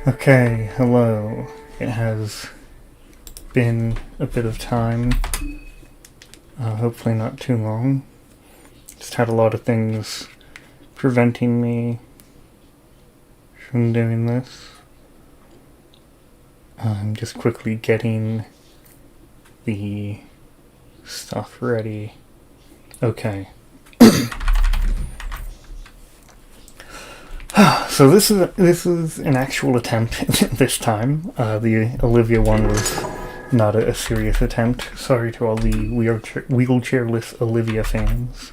Okay, hello. It has been a bit of time. Hopefully not too long. Just had a lot of things preventing me from doing this. I'm just quickly getting the stuff ready. Okay. So this is an actual attempt this time. The Olivia one was not a serious attempt. Sorry to all the wheelchairless Olivia fans.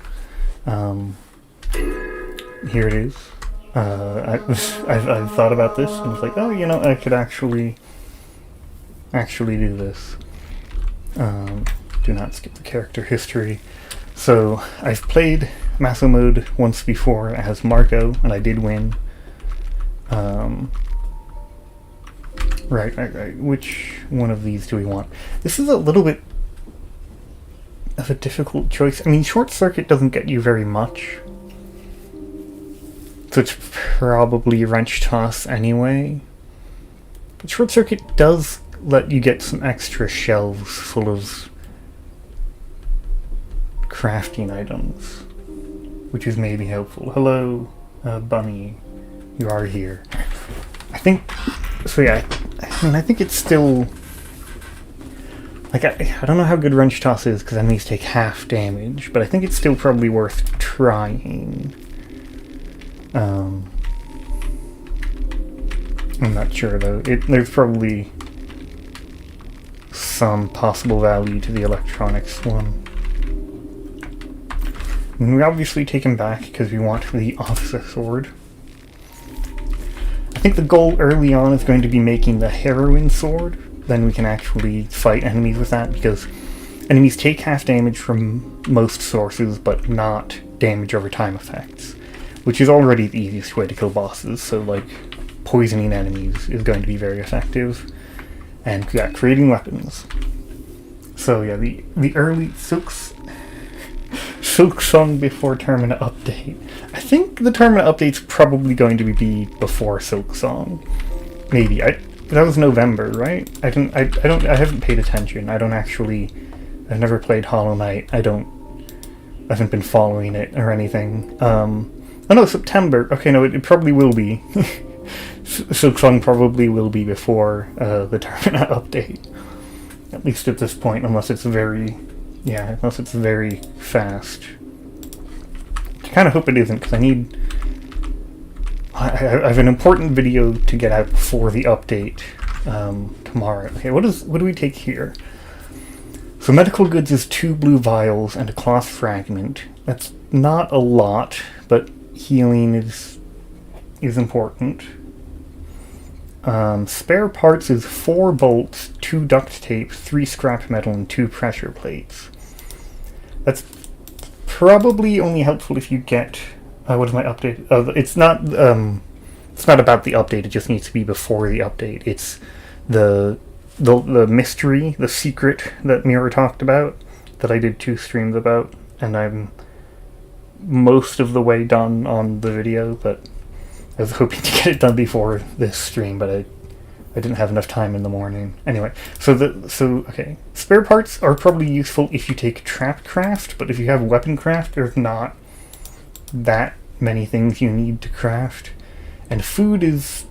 Here it is. I've thought about this and was like, oh, I could actually do this. Do not skip the character history. So I've played Maso mode once before as Marco, and I did win. Right. Which one of these do we want? This is a little bit of a difficult choice. I mean, Short Circuit doesn't get you very much, so it's probably Wrench Toss anyway. But Short Circuit does let you get some extra shelves full of crafting items, which is maybe helpful. Hello, Bunny. You are here. I think... So yeah, I think it's still... Like, I don't know how good Wrench Toss is, because enemies take half damage, but I think it's still probably worth trying. I'm not sure, though. There's probably some possible value to the electronics one. And we obviously take him back because we want the Officer Sword. I think the goal early on is going to be making the Heroine Sword. Then we can actually fight enemies with that, because enemies take half damage from most sources, but not damage over time effects, which is already the easiest way to kill bosses. So, like, poisoning enemies is going to be very effective. And, yeah, creating weapons. So, yeah, the early Silk Song before Termina update. I think the Termina update's probably going to be before Silk Song. Maybe. That was November, right? I haven't paid attention. I've never played Hollow Knight. I haven't been following it or anything. Oh no, September. Okay, no, it probably will be. Silk Song probably will be before the Termina update. At least at this point, unless it's very fast. I kind of hope it isn't, because I have an important video to get out before the update tomorrow. Okay, what do we take here? So medical goods is 2 blue vials and a cloth fragment. That's not a lot, but healing is important. Spare parts is 4 bolts, 2 duct tape, 3 scrap metal, and 2 pressure plates. That's probably only helpful if you get... what is my update? It's not about the update, it just needs to be before the update. It's the mystery, the secret that Mira talked about, that I did 2 streams about, and I'm most of the way done on the video, but I was hoping to get it done before this stream, but I didn't have enough time in the morning. Anyway, okay. Spare parts are probably useful if you take trap craft, but if you have weapon craft, there's not that many things you need to craft. And food is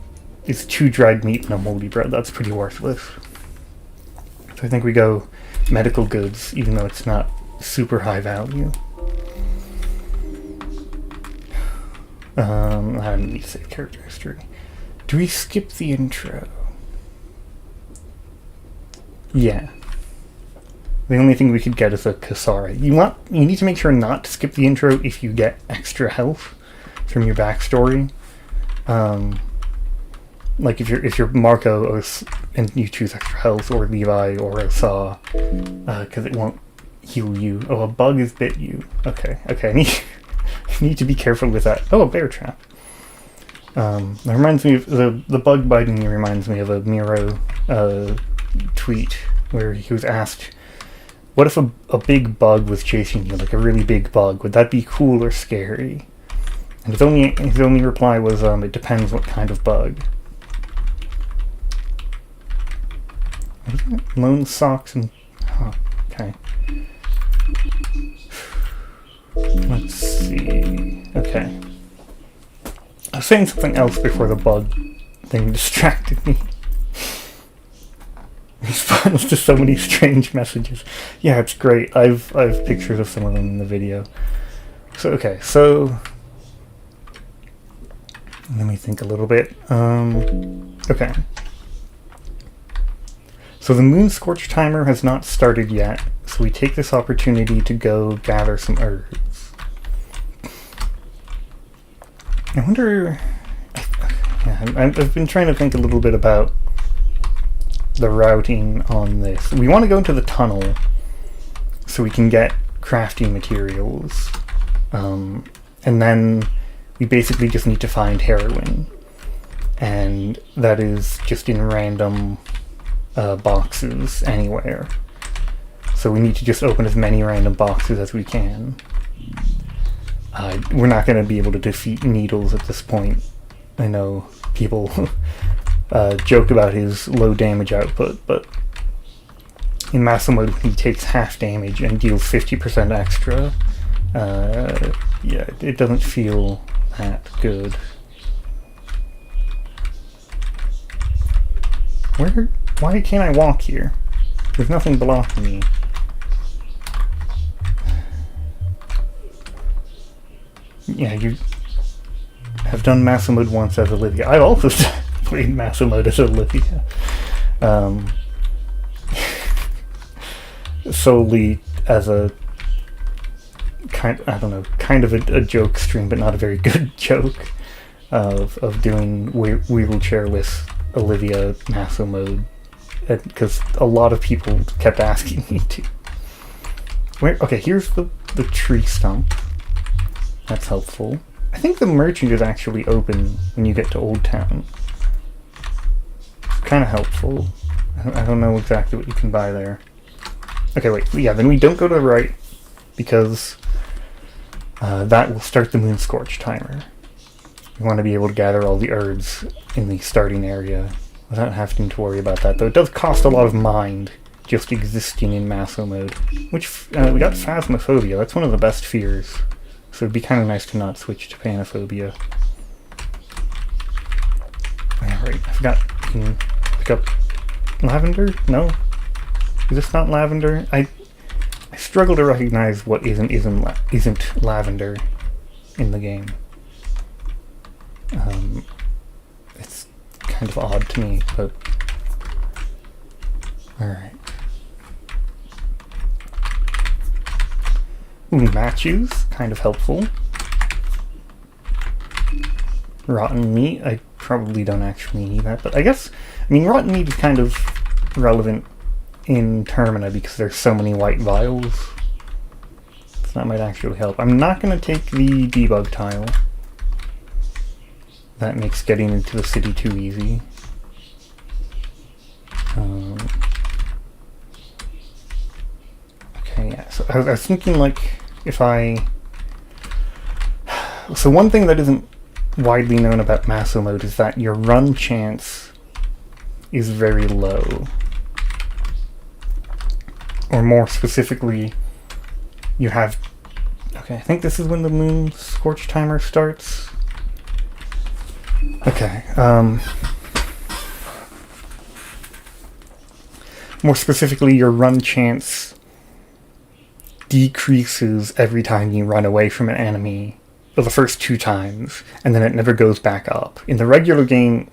2 dried meat and a moldy bread. That's pretty worthless. So I think we go medical goods, even though it's not super high value. I don't need to say character history. Do we skip the intro? Yeah. The only thing we could get is a Kasara. You need to make sure not to skip the intro if you get extra health from your backstory. Like if you're Marco and you choose extra health, or Levi or a Saw, because it won't heal you. Oh, a bug has bit you. Okay. I need to be careful with that. Oh, a bear trap. That reminds me of the bug biting reminds me of a Miro tweet where he was asked, what if a big bug was chasing you, like a really big bug? Would that be cool or scary? And his only reply was, it depends what kind of bug. Lone socks and... Oh, okay. Let's see... Okay. I was saying something else before the bug thing distracted me. Responds to so many strange messages. Yeah, it's great. I've pictures of some of them in the video. So, okay, so... Let me think a little bit. Okay. So the moon scorch timer has not started yet, so we take this opportunity to go gather some herbs. I wonder... Yeah, I've been trying to think a little bit about the routing on this. We want to go into the tunnel so we can get crafting materials. And then we basically just need to find heroin. And that is just in random boxes anywhere. So we need to just open as many random boxes as we can. We're not going to be able to defeat Needles at this point. I know people joke about his low damage output, but in Maso mode he takes half damage and deals 50% extra. Yeah, it doesn't feel that good. Why can't I walk here? There's nothing blocking me. Yeah, you have done Maso mode once as Olivia. I've also played Maso mode as Olivia. Solely as a kind of a joke stream, but not a very good joke of doing wheelchairless Olivia Maso mode, because a lot of people kept asking me to. Okay, here's the tree stump. That's helpful. I think the merchant is actually open when you get to Old Town. It's kind of helpful. I don't know exactly what you can buy there. Okay, wait. Yeah, then we don't go to the right, because that will start the Moon Scorch timer. We want to be able to gather all the herbs in the starting area without having to worry about that, though it does cost a lot of mind just existing in Maso mode. Which, we got Phasmophobia. That's one of the best fears. So it'd be kind of nice to not switch to Panophobia. Yeah, right, I forgot you can pick up lavender? No? Is this not lavender? I struggle to recognize what isn't lavender in the game. It's kind of odd to me, but... Alright. Ooh, matches, kind of helpful. Rotten meat, I probably don't actually need that, but I guess, rotten meat is kind of relevant in Termina because there's so many white vials. So that might actually help. I'm not going to take the debug tile. That makes getting into the city too easy. Okay, yeah, so I was thinking, like, if I... So one thing that isn't widely known about Maso mode is that your run chance is very low. Or more specifically, you have... Okay, I think this is when the Moon Scorch timer starts. Okay, more specifically, your run chance decreases every time you run away from an enemy, for the first 2 times, and then it never goes back up. In the regular game,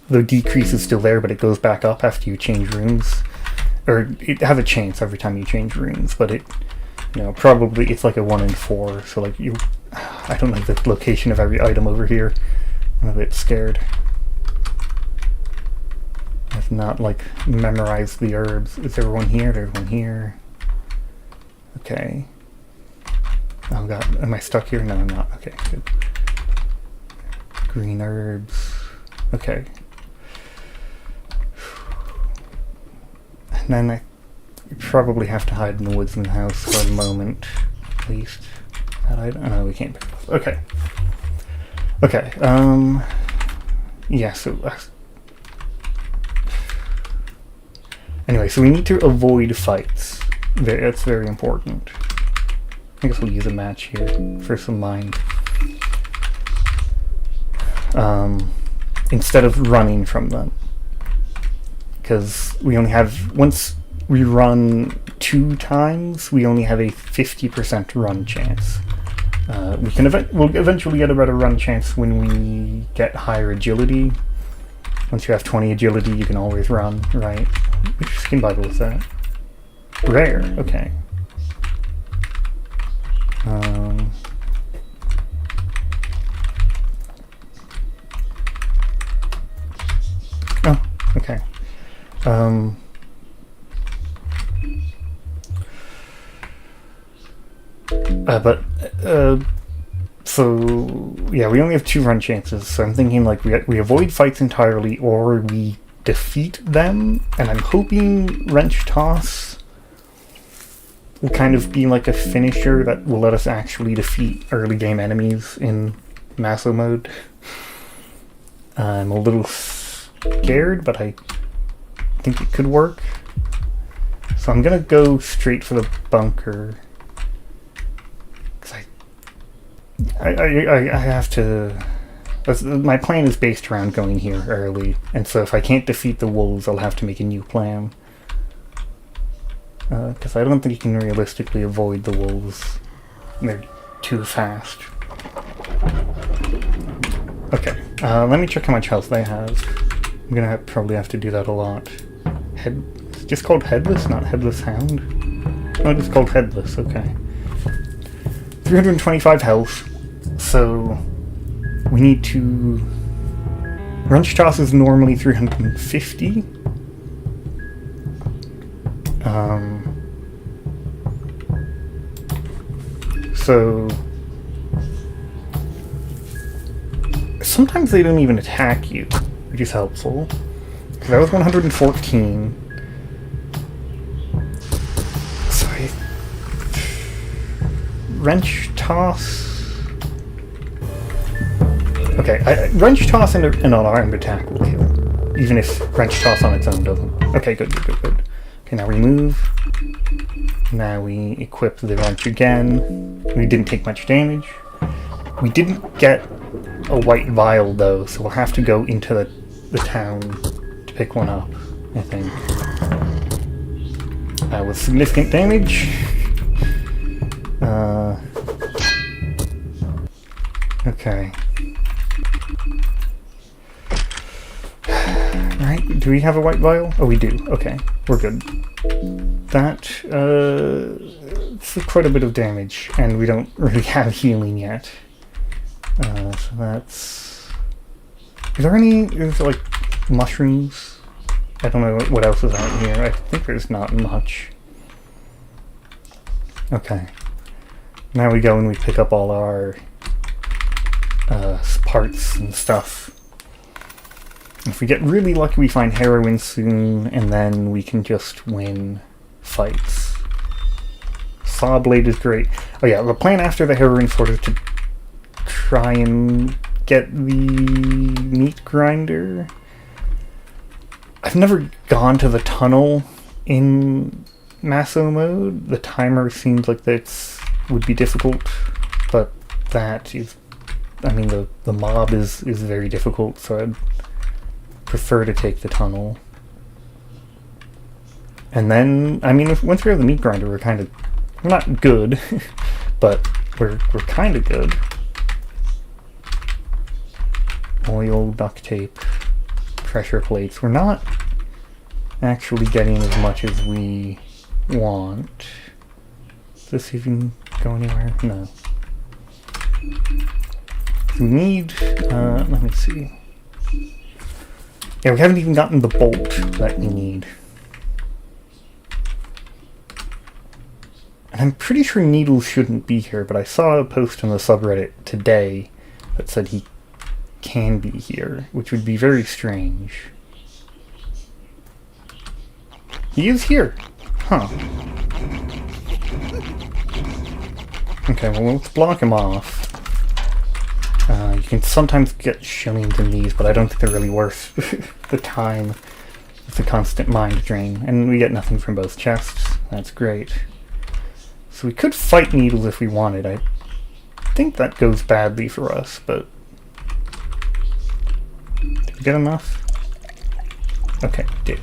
the decrease is still there, but it goes back up after you change rooms. Or it has a chance every time you change rooms, but it, probably it's like a 1 in 4, so like I don't know the location of every item over here. I'm a bit scared. I've not, like, memorized the herbs. Is there one here? There's one here. Okay. Oh god, am I stuck here? No, I'm not. Okay, good. Green herbs. Okay. And then I probably have to hide in the woods in the house for a moment, at least. Oh no, we can't pick it up. Okay. Okay, yeah, so... Anyway, so we need to avoid fights. That's very important. I guess we'll use a match here for some mind. Instead of running from them. Because we only have... Once we run 2 times, we only have a 50% run chance. We'll eventually get a better run chance when we get higher agility. Once you have 20 agility, you can always run, right? Which skin Bible is that? Rare, okay. Oh, okay. So yeah, we only have 2 run chances, so I'm thinking like we avoid fights entirely, or we defeat them, and I'm hoping Wrench Toss will kind of be like a finisher that will let us actually defeat early game enemies in Maso mode. I'm a little scared, but I think it could work. So I'm gonna go straight for the bunker. I have to... My plan is based around going here early, and so if I can't defeat the wolves, I'll have to make a new plan. Because I don't think you can realistically avoid the wolves. They're too fast. Okay, let me check how much health they have. I'm gonna probably have to do that a lot. It's just called Headless, not Headless Hound? No, it's called Headless, okay. 325 health, so we need to... Wrench Toss is normally 350. So... Sometimes they don't even attack you, which is helpful. Because that was 114. Wrench Toss... Okay, Wrench Toss and an unarmed attack will kill. Even if Wrench Toss on its own doesn't. Okay, good. Okay, now we move. Now we equip the wrench again. We didn't take much damage. We didn't get a white vial though, so we'll have to go into the town to pick one up, I think. With significant damage. Okay. Right, do we have a white vial? Oh, we do. Okay, we're good. That, it's quite a bit of damage, and we don't really have healing yet. So that's... Is there like, mushrooms? I don't know what else is out here. I think there's not much. Okay. Now we go and we pick up all our parts and stuff. If we get really lucky, we find heroin soon, and then we can just win fights. Saw blade is great. Oh yeah, the plan after the heroin sword is to try and get the meat grinder. I've never gone to the tunnel in Maso mode. The timer seems like that would be difficult, but that is... I mean, the mob is very difficult, so I'd prefer to take the tunnel. And then, I mean, once we have the meat grinder, we're not good, but we're kind of good. Oil, duct tape, pressure plates. We're not actually getting as much as we want. Does this even go anywhere? No. We need, let me see. Yeah, we haven't even gotten the bolt that we need. And I'm pretty sure Needles shouldn't be here, but I saw a post on the subreddit today that said he can be here, which would be very strange. He is here! Huh. Okay, well, let's block him off. You can sometimes get shillings in these, but I don't think they're really worth the time. It's a constant mind drain, and we get nothing from both chests. That's great. So we could fight needles if we wanted. I think that goes badly for us, but... Did we get enough? Okay, we did.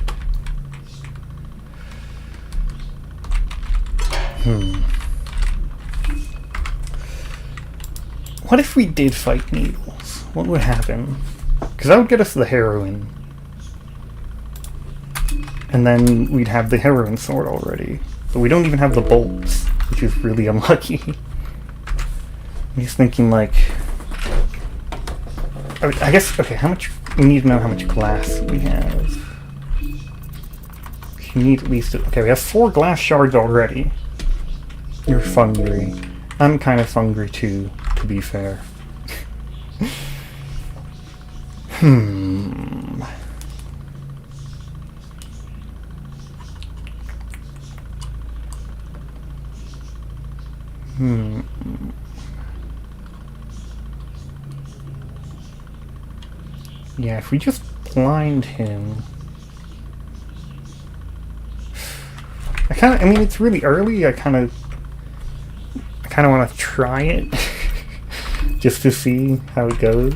What if we did fight needles? What would happen? Because that would get us the heroin. And then we'd have the heroin sword already. But we don't even have the bolts, which is really unlucky. I'm just thinking, like... I guess, okay, how much... We need to know how much glass we have. We need at least... Okay, we have 4 glass shards already. You're hungry. I'm kind of hungry too, to be fair. Yeah, if we just blind him... I mean, it's really early, I kind of want to try it. Just to see how it goes.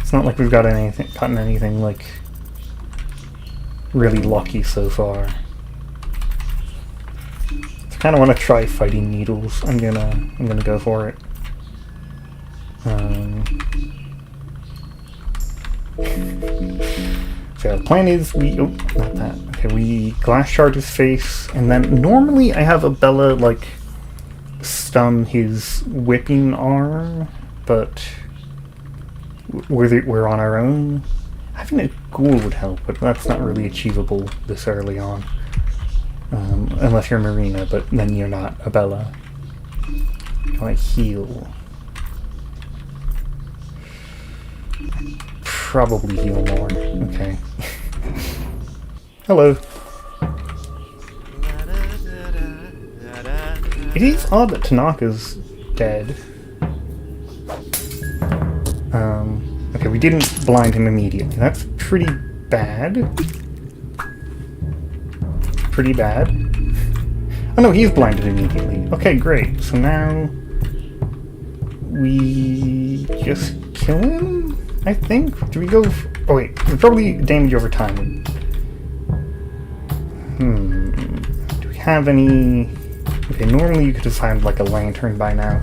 It's not like we've gotten anything, like, really lucky so far. I kind of want to try fighting needles. I'm gonna go for it. So the plan is not that. Okay, we glass shard his face, and then normally I have Abella like stun his whipping arm, but we're on our own. Having a ghoul would help, but that's not really achievable this early on. Unless you're Marina, but then you're not Abella. I heal. Probably heal more. Okay. Hello. It is odd that Tanaka's dead. Okay, we didn't blind him immediately. That's pretty bad. Pretty bad. Oh no, he's blinded immediately. Okay, great. So now... we just kill him? I think? Do we go... oh wait, there's probably damage over time. Do we have any... okay, normally you could have found like a lantern by now.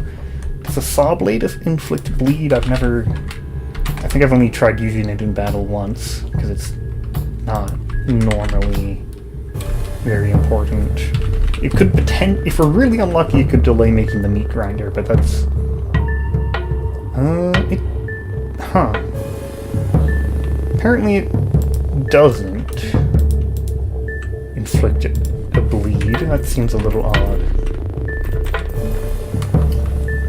Does a saw blade inflict bleed? I think I've only tried using it in battle once, because it's not normally very important. It could if we're really unlucky, it could delay making the meat grinder, but that's... Apparently it doesn't inflict a bleed. That seems a little odd.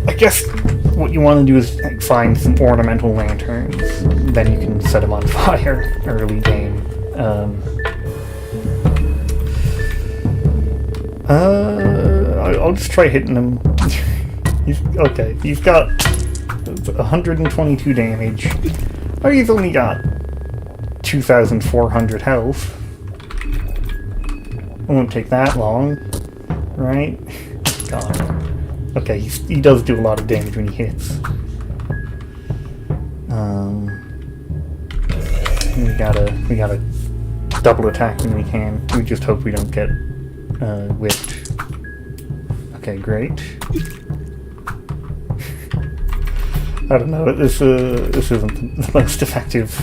I guess what you want to do is find some ornamental lanterns. Then you can set them on fire early game. I'll just try hitting him. He's got 122 damage. Oh, he's only got 2,400 health. It won't take that long, right? God. Okay, he does do a lot of damage when he hits. We gotta double attack when we can. We just hope we don't get whipped. Okay, great. I don't know. This isn't the most effective.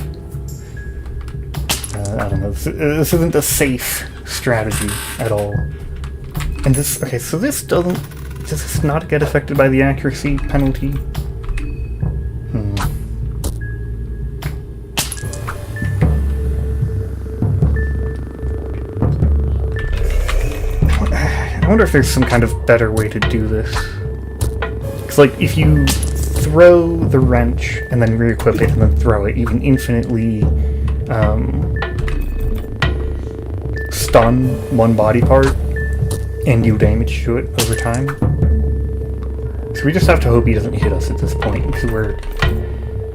I don't know. This isn't a safe strategy at all. And this... okay, so this doesn't... does this not get affected by the accuracy penalty? I wonder if there's some kind of better way to do this. Because, like, if you throw the wrench and then re-equip it and then throw it, you can infinitely stun one body part and deal damage to it over time. So we just have to hope he doesn't hit us at this point, because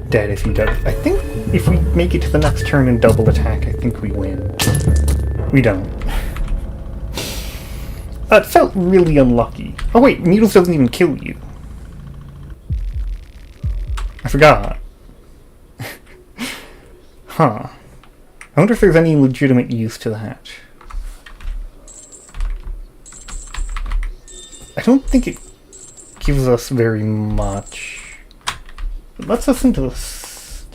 dead if he does. I think if we make it to the next turn and double attack, I think we win. We don't. It felt really unlucky. Oh wait, Needles doesn't even kill you. I forgot. Huh. I wonder if there's any legitimate use to that. I don't think it gives us very much. It lets us into this.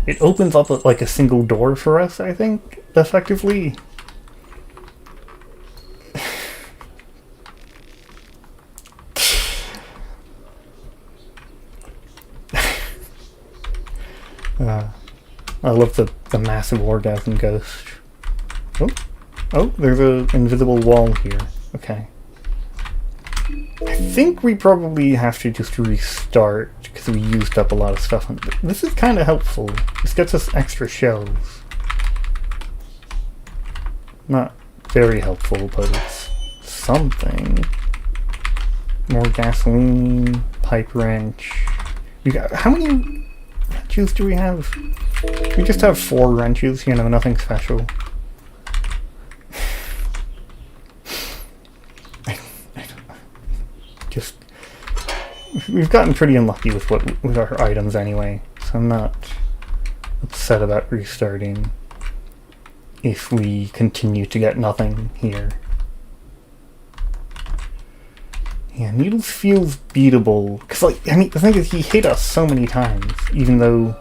It opens up like a single door for us, I think, effectively. I love the massive orgasm ghost. Oh, there's an invisible wall here. Okay. I think we probably have to just restart because we used up a lot of stuff. This is kind of helpful. This gets us extra shells. Not very helpful, but it's something. More gasoline, pipe wrench. We got how many wrenches do we have? We just have 4 wrenches, you know, nothing special. Just we've gotten pretty unlucky with our items anyway, so I'm not upset about restarting if we continue to get nothing here. Yeah, Needles feels beatable because, like, I mean, the thing is, he hit us so many times, even though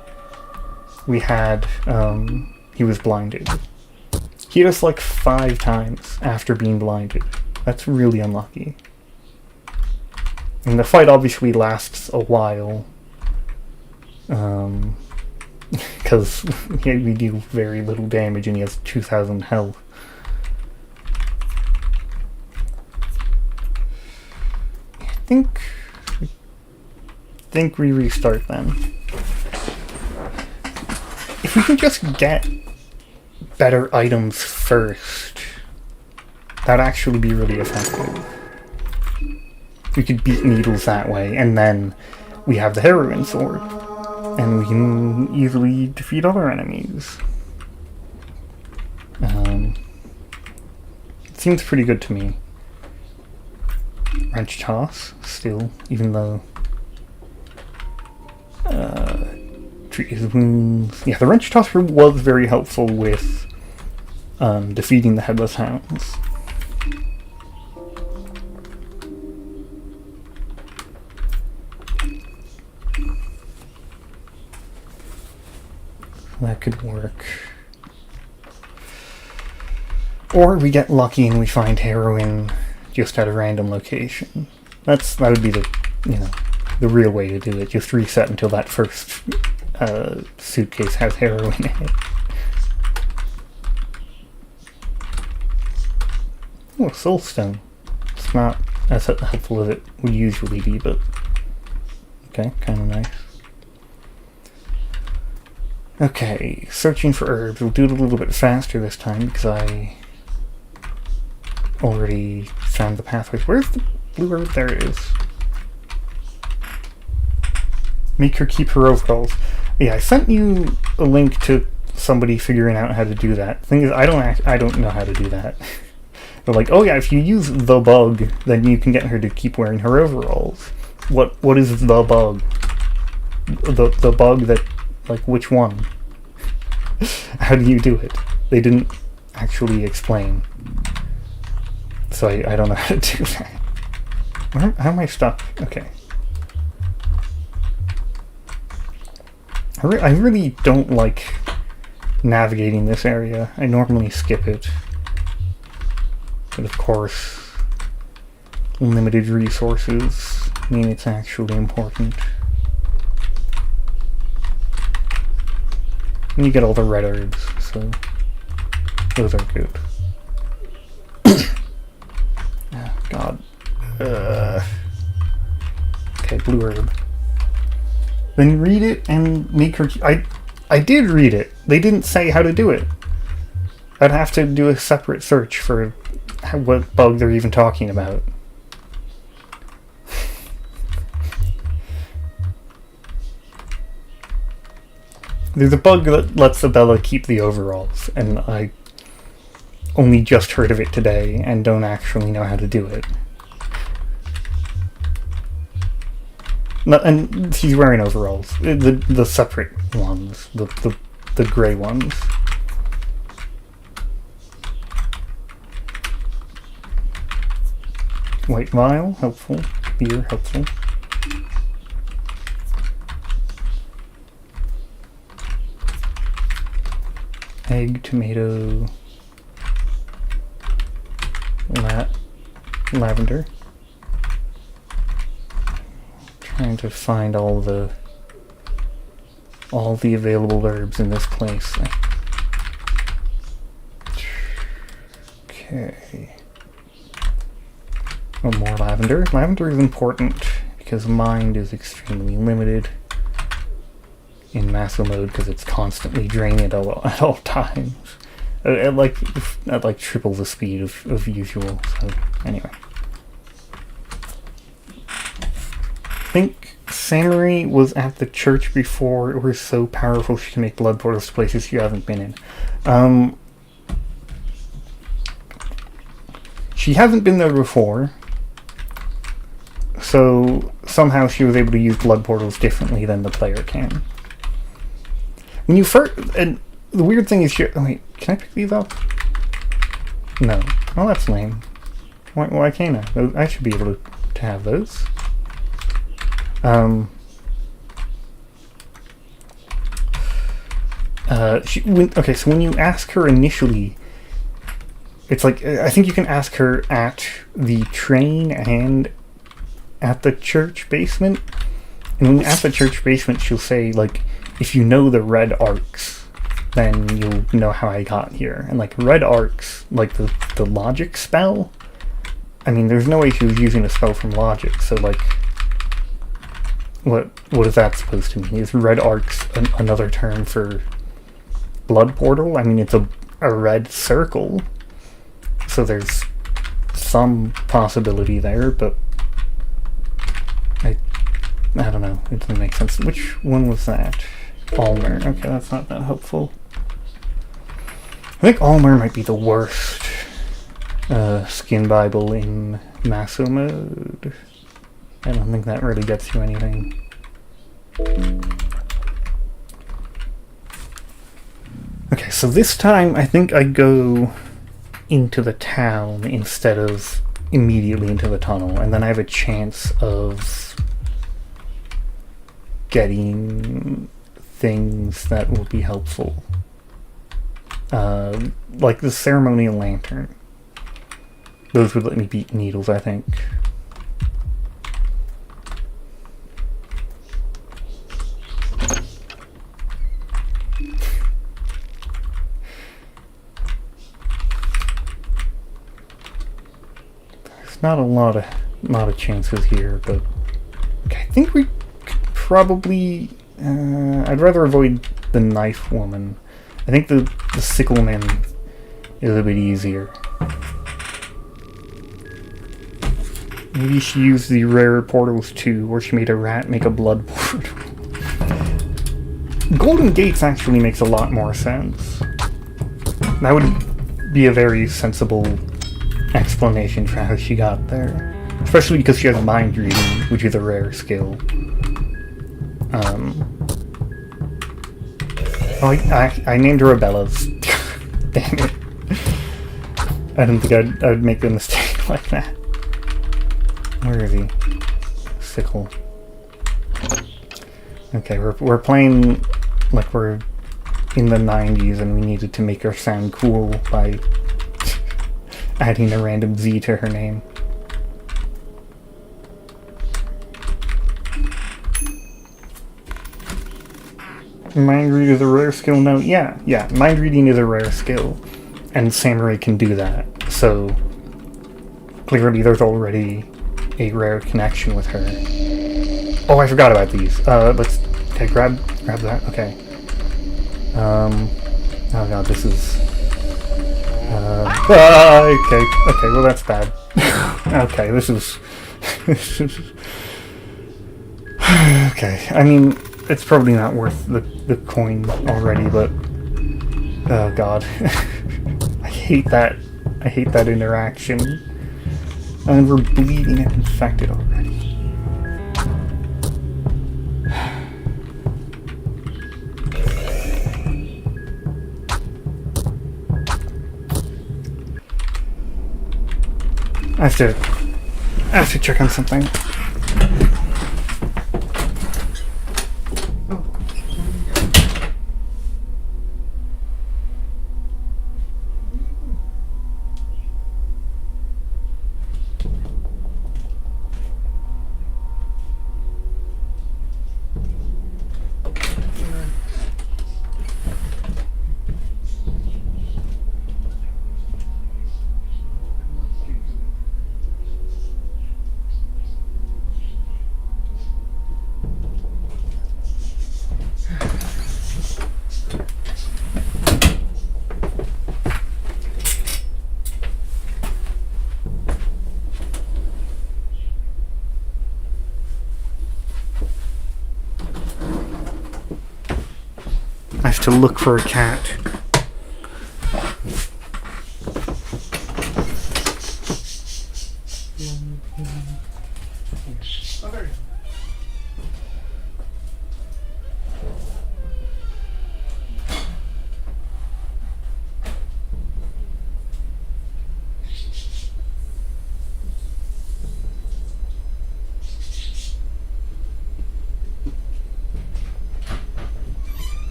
we had he was blinded. He hit us like 5 times after being blinded. That's really unlucky. And the fight obviously lasts a while, because we do very little damage and he has 2,000 health. I think we restart then. If we can just get better items first, that'd actually be really effective. We could beat Needles that way, and then we have the heroin sword, and we can easily defeat other enemies. It seems pretty good to me. Wrench toss, still, even though treat his wounds. Yeah, the wrench toss was very helpful with defeating the headless hounds. That could work. Or we get lucky and we find heroin just at a random location. That would be the, you know, the real way to do it. Just reset until that first suitcase has heroin in it. Oh, soulstone. It's not as helpful as it would usually be, but okay, kind of nice. Okay, searching for herbs. We'll do it a little bit faster this time because I already found the pathways. Where's the blue herb? There it is. Make her keep her overalls. Yeah, I sent you a link to somebody figuring out how to do that. Thing is, I don't know how to do that. They're like, oh yeah, if you use the bug, then you can get her to keep wearing her overalls. What is the bug? The bug that, like, which one? How do you do it? They didn't actually explain. So I don't know how to do that. How am I stuck? Okay. I really don't like navigating this area. I normally skip it. But of course, limited resources mean it's actually important. And you get all the red herbs, so those are good. Oh, God. Okay, blue herb. Then read it and make her... I did read it. They didn't say how to do it. I'd have to do a separate search for what bug they're even talking about. There's a bug that lets Abella keep the overalls, and I only just heard of it today and don't actually know how to do it. No, and she's wearing overalls, the separate ones, the grey ones. White vial, helpful. Beer, helpful. Egg, tomato, lavender. Trying to find all the available herbs in this place. Okay. Oh, more lavender. Lavender is important because mind is extremely limited in Maso mode because it's constantly draining at all times. At like triple the speed of usual. So anyway, I think Samurai was at the church before. It was so powerful she can make blood portals to places you haven't been in. She hasn't been there before, so somehow she was able to use blood portals differently than the player can. When you first, and the weird thing is, oh wait, can I pick these up? No. Oh, that's lame. Why can't I? I should be able to have those. Okay, so when you ask her initially, it's like, I think you can ask her at the train and at the church basement. And when at the church basement, she'll say, like, if you know the red arcs, then you'll know how I got here. And, like, red arcs, like the logic spell, I mean, there's no way she was using a spell from logic, so, like, what is that supposed to mean? Is red arcs another term for blood portal? I mean, it's a red circle, so there's some possibility there, but I don't know, it doesn't make sense. Which one was that? Almer. Okay, that's not that helpful. I think Almer might be the worst skin Bible in Maso mode. I don't think that really gets you anything. Okay, so this time I think I go into the town instead of immediately into the tunnel, and then I have a chance of getting things that will be helpful. Like the ceremonial lantern. Those would let me beat needles, I think. There's not a lot of chances here, but okay, I think we could probably. I'd rather avoid the knife woman. I think the sickleman is a bit easier. Maybe she used the rare portals too, or she made a rat make a blood portal. Golden Gates actually makes a lot more sense. That would be a very sensible explanation for how she got there. Especially because she has mind reading, which is a rare skill. Oh, I named her Abella's. Damn it. I didn't think I'd make a mistake like that. Where is he? Sickle. Okay, we're playing like we're in the 90s and we needed to make her sound cool by adding a random Z to her name. Mind read is a rare skill? No, yeah, mind reading is a rare skill, and Samurai can do that, so clearly there's already a rare connection with her. Oh, I forgot about these. Okay, grab that, okay. Oh god, this is... okay, well that's bad. Okay, this is... okay, I mean... it's probably not worth the coin already, but oh god. I hate that. I hate that interaction. And we're bleeding and infected already. I have to check on something. I have to look for a cat.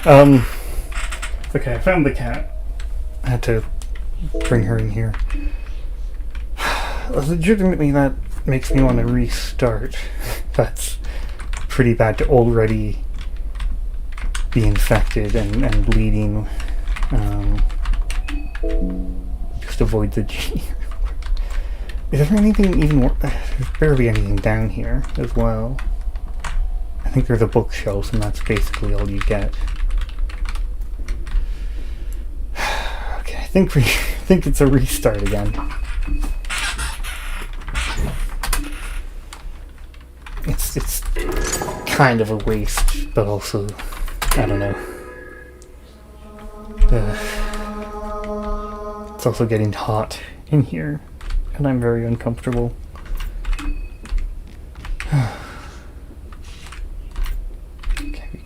Okay, okay, I found the cat. I had to bring her in here. Legitimately, that makes me want to restart. That's pretty bad to already be infected and bleeding. Just avoid the G. Is there anything even more? There's barely anything down here as well. I think there's a bookshelf, and that's basically all you get. Okay, I think it's a restart again. It's kind of a waste, but also I don't know. It's also getting hot in here, and I'm very uncomfortable.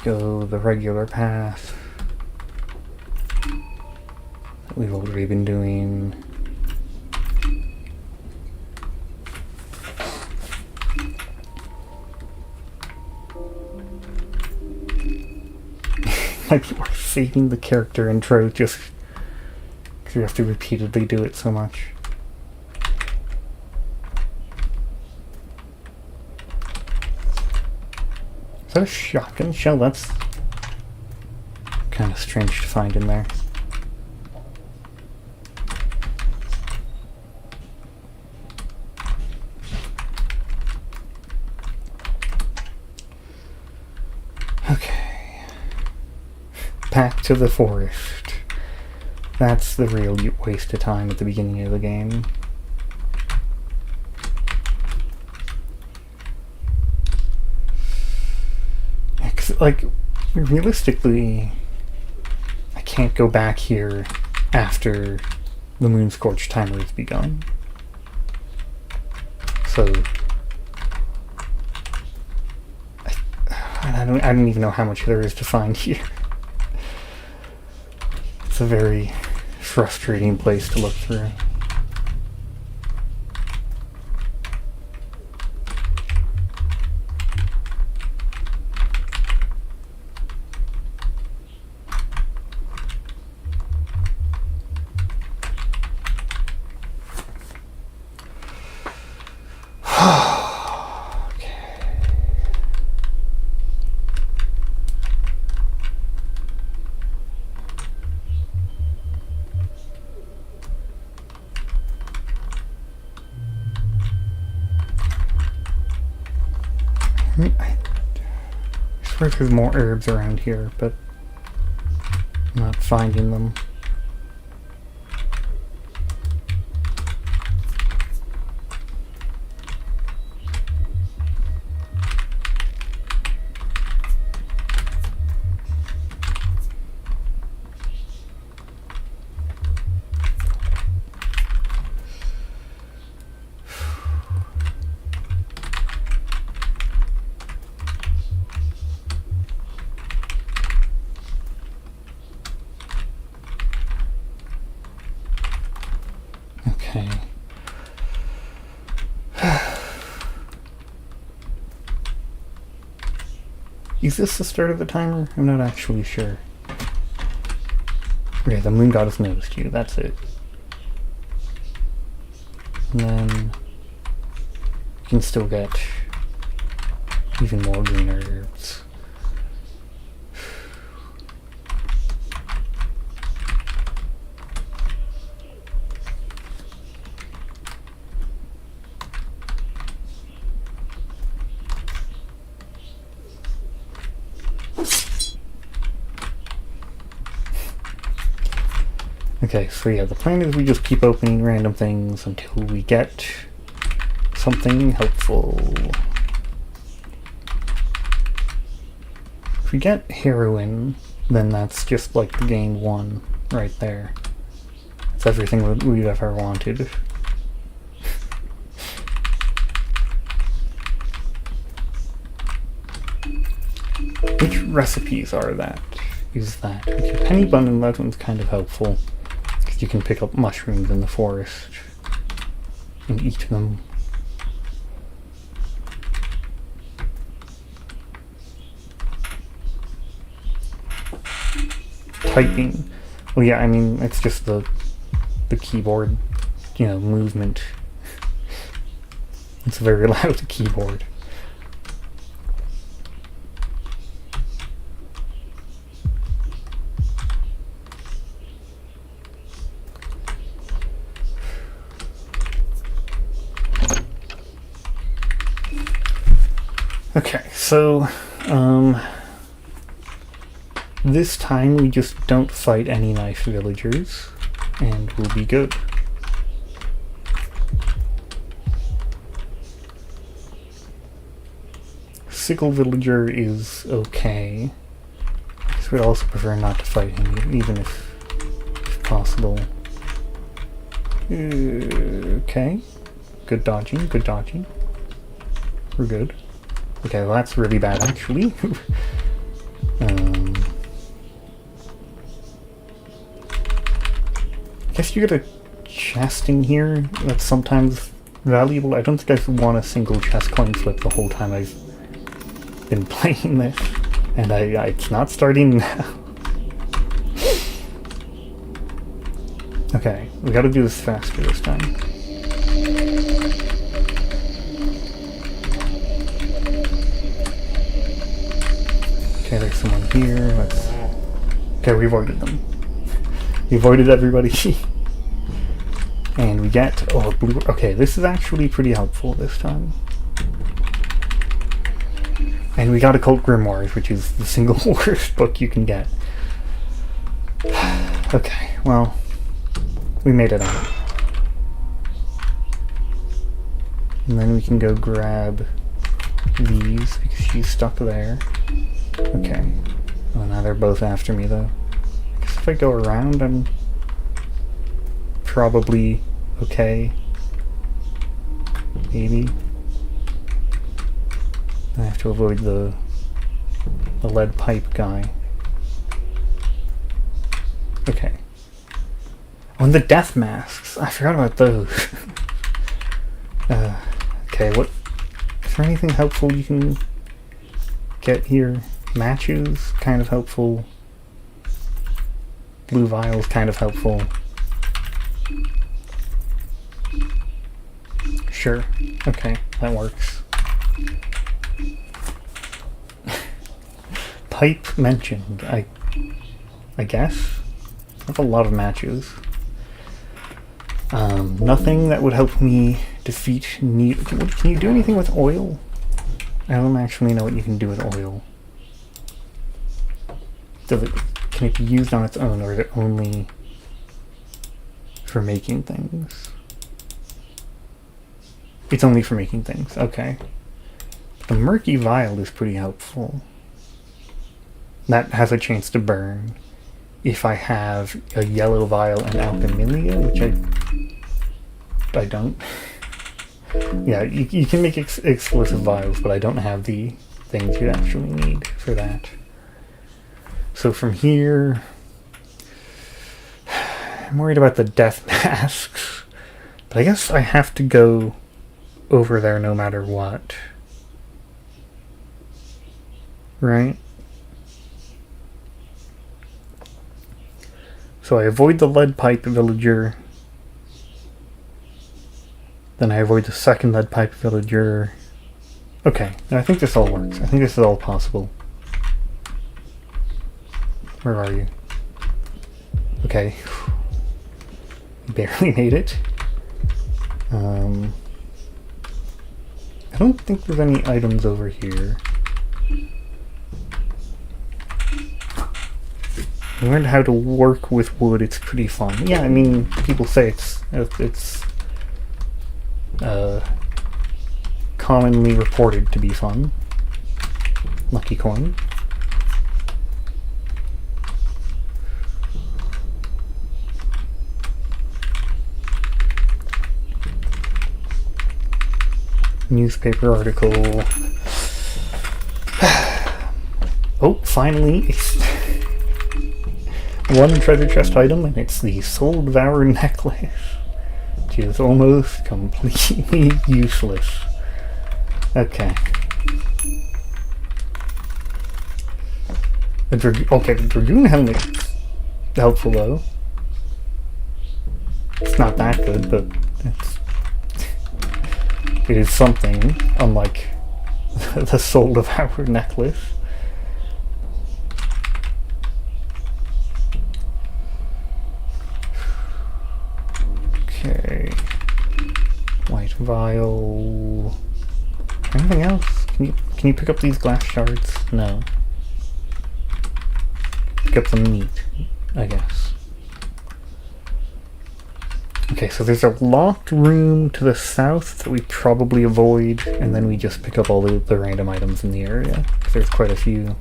Go the regular path that we've already been doing. Might be worth saving the character intro just because you have to repeatedly do it so much. Is that a shotgun shell? That's kind of strange to find in there. Okay. Back to the forest. That's the real waste of time at the beginning of the game. Like, realistically, I can't go back here after the Moon Scorch timer has begun. So, I don't even know how much there is to find here. It's a very frustrating place to look through. I swear there's more herbs around here, but Not finding them. Okay. Is this the start of the timer? I'm not actually sure. Okay, the moon goddess noticed you, that's it. And then you can still get even more green herbs. Okay, so yeah, the plan is we just keep opening random things until we get something helpful. If we get heroin, then that's just like the game one right there. It's everything we've ever wanted. Which recipes are that? Is that? Okay, penny bun and that one's kind of helpful. You can pick up mushrooms in the forest and eat them. Typing. Well, yeah, I mean, it's just the keyboard, you know, movement. It's a very loud keyboard. Okay, so, this time we just don't fight any nice villagers, and we'll be good. Sickle villager is okay. I guess we'd also prefer not to fight him, even if possible. Okay. Good dodging, good dodging. We're good. Okay, well that's really bad actually. I guess you get a chest in here that's sometimes valuable. I don't think I've won a single chest coin flip the whole time I've been playing this. And it's not starting now. Okay, we gotta do this faster this time. Okay, there's someone here. Okay, we avoided them. We avoided everybody. And we get... Oh, blue... Okay, this is actually pretty helpful this time. And we got Occult Grimoires, which is the single worst book you can get. Okay, well... We made it out. And then we can go grab these, because she's stuck there. Okay. Oh, now they're both after me, though. I guess if I go around, I'm probably okay. Maybe. I have to avoid the lead pipe guy. Okay. Oh, and the death masks. I forgot about those. Okay, what... Is there anything helpful you can get here? Matches, kind of helpful. Blue vials, kind of helpful. Sure. Okay, that works. Pipe mentioned. I guess. That's a lot of matches. Nothing that would help me defeat need. Can you do anything with oil? I don't actually know what you can do with oil. Can can it be used on its own, or is it only for making things? It's only for making things, okay. The murky vial is pretty helpful. That has a chance to burn. If I have a yellow vial and alchemilia, which I don't. Yeah, you can make explosive vials, but I don't have the things you actually need for that. So from here, I'm worried about the death masks, but I guess I have to go over there no matter what. Right? So I avoid the lead pipe villager. Then I avoid the second lead pipe villager. Okay, I think this all works. I think this is all possible. Where are you? Okay. Barely made it. I don't think there's any items over here. I learned how to work with wood. It's pretty fun. Yeah, I mean, people say it's commonly reported to be fun. Lucky coin. Newspaper article. Oh, finally, one treasure chest item, and it's the Soul Devourer necklace, which is almost completely useless. Okay. The Dragoon helmet's helpful though. It's not that good, but it is something, unlike the Soul Devourer necklace. Okay. White vial. Anything else? Can you pick up these glass shards? No. Pick up some meat, I guess. Okay, so there's a locked room to the south that we probably avoid, and then we just pick up all the random items in the area. There's quite a few.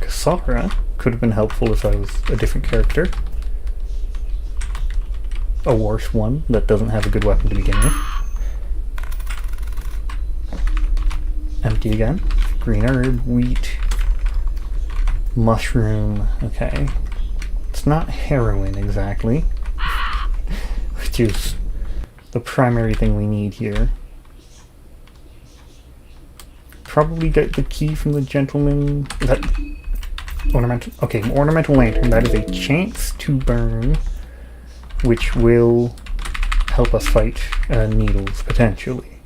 Kasara could have been helpful if I was a different character. A worse one that doesn't have a good weapon to begin with. Empty again. Green herb, wheat, mushroom. Okay. It's not heroin exactly, which is the primary thing we need here. Probably get the key from the gentleman. Is that ornamental? Okay, ornamental lantern. That is a chance to burn, which will help us fight needles potentially.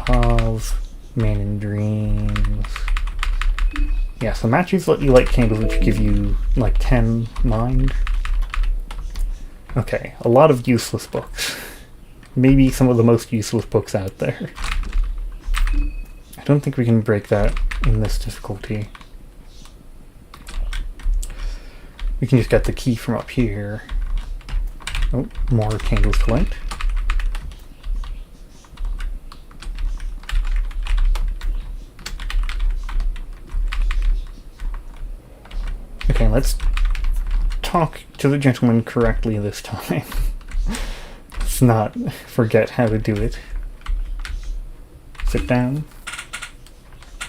Of Man in Dreams. Yeah, so matches let you light candles, which give you like 10 mind. Okay, a lot of useless books. Maybe some of the most useless books out there. I don't think we can break that in this difficulty. We can just get the key from up here. Oh, more candles to light. Okay, let's talk to the gentleman correctly this time. Let's not forget how to do it. Sit down.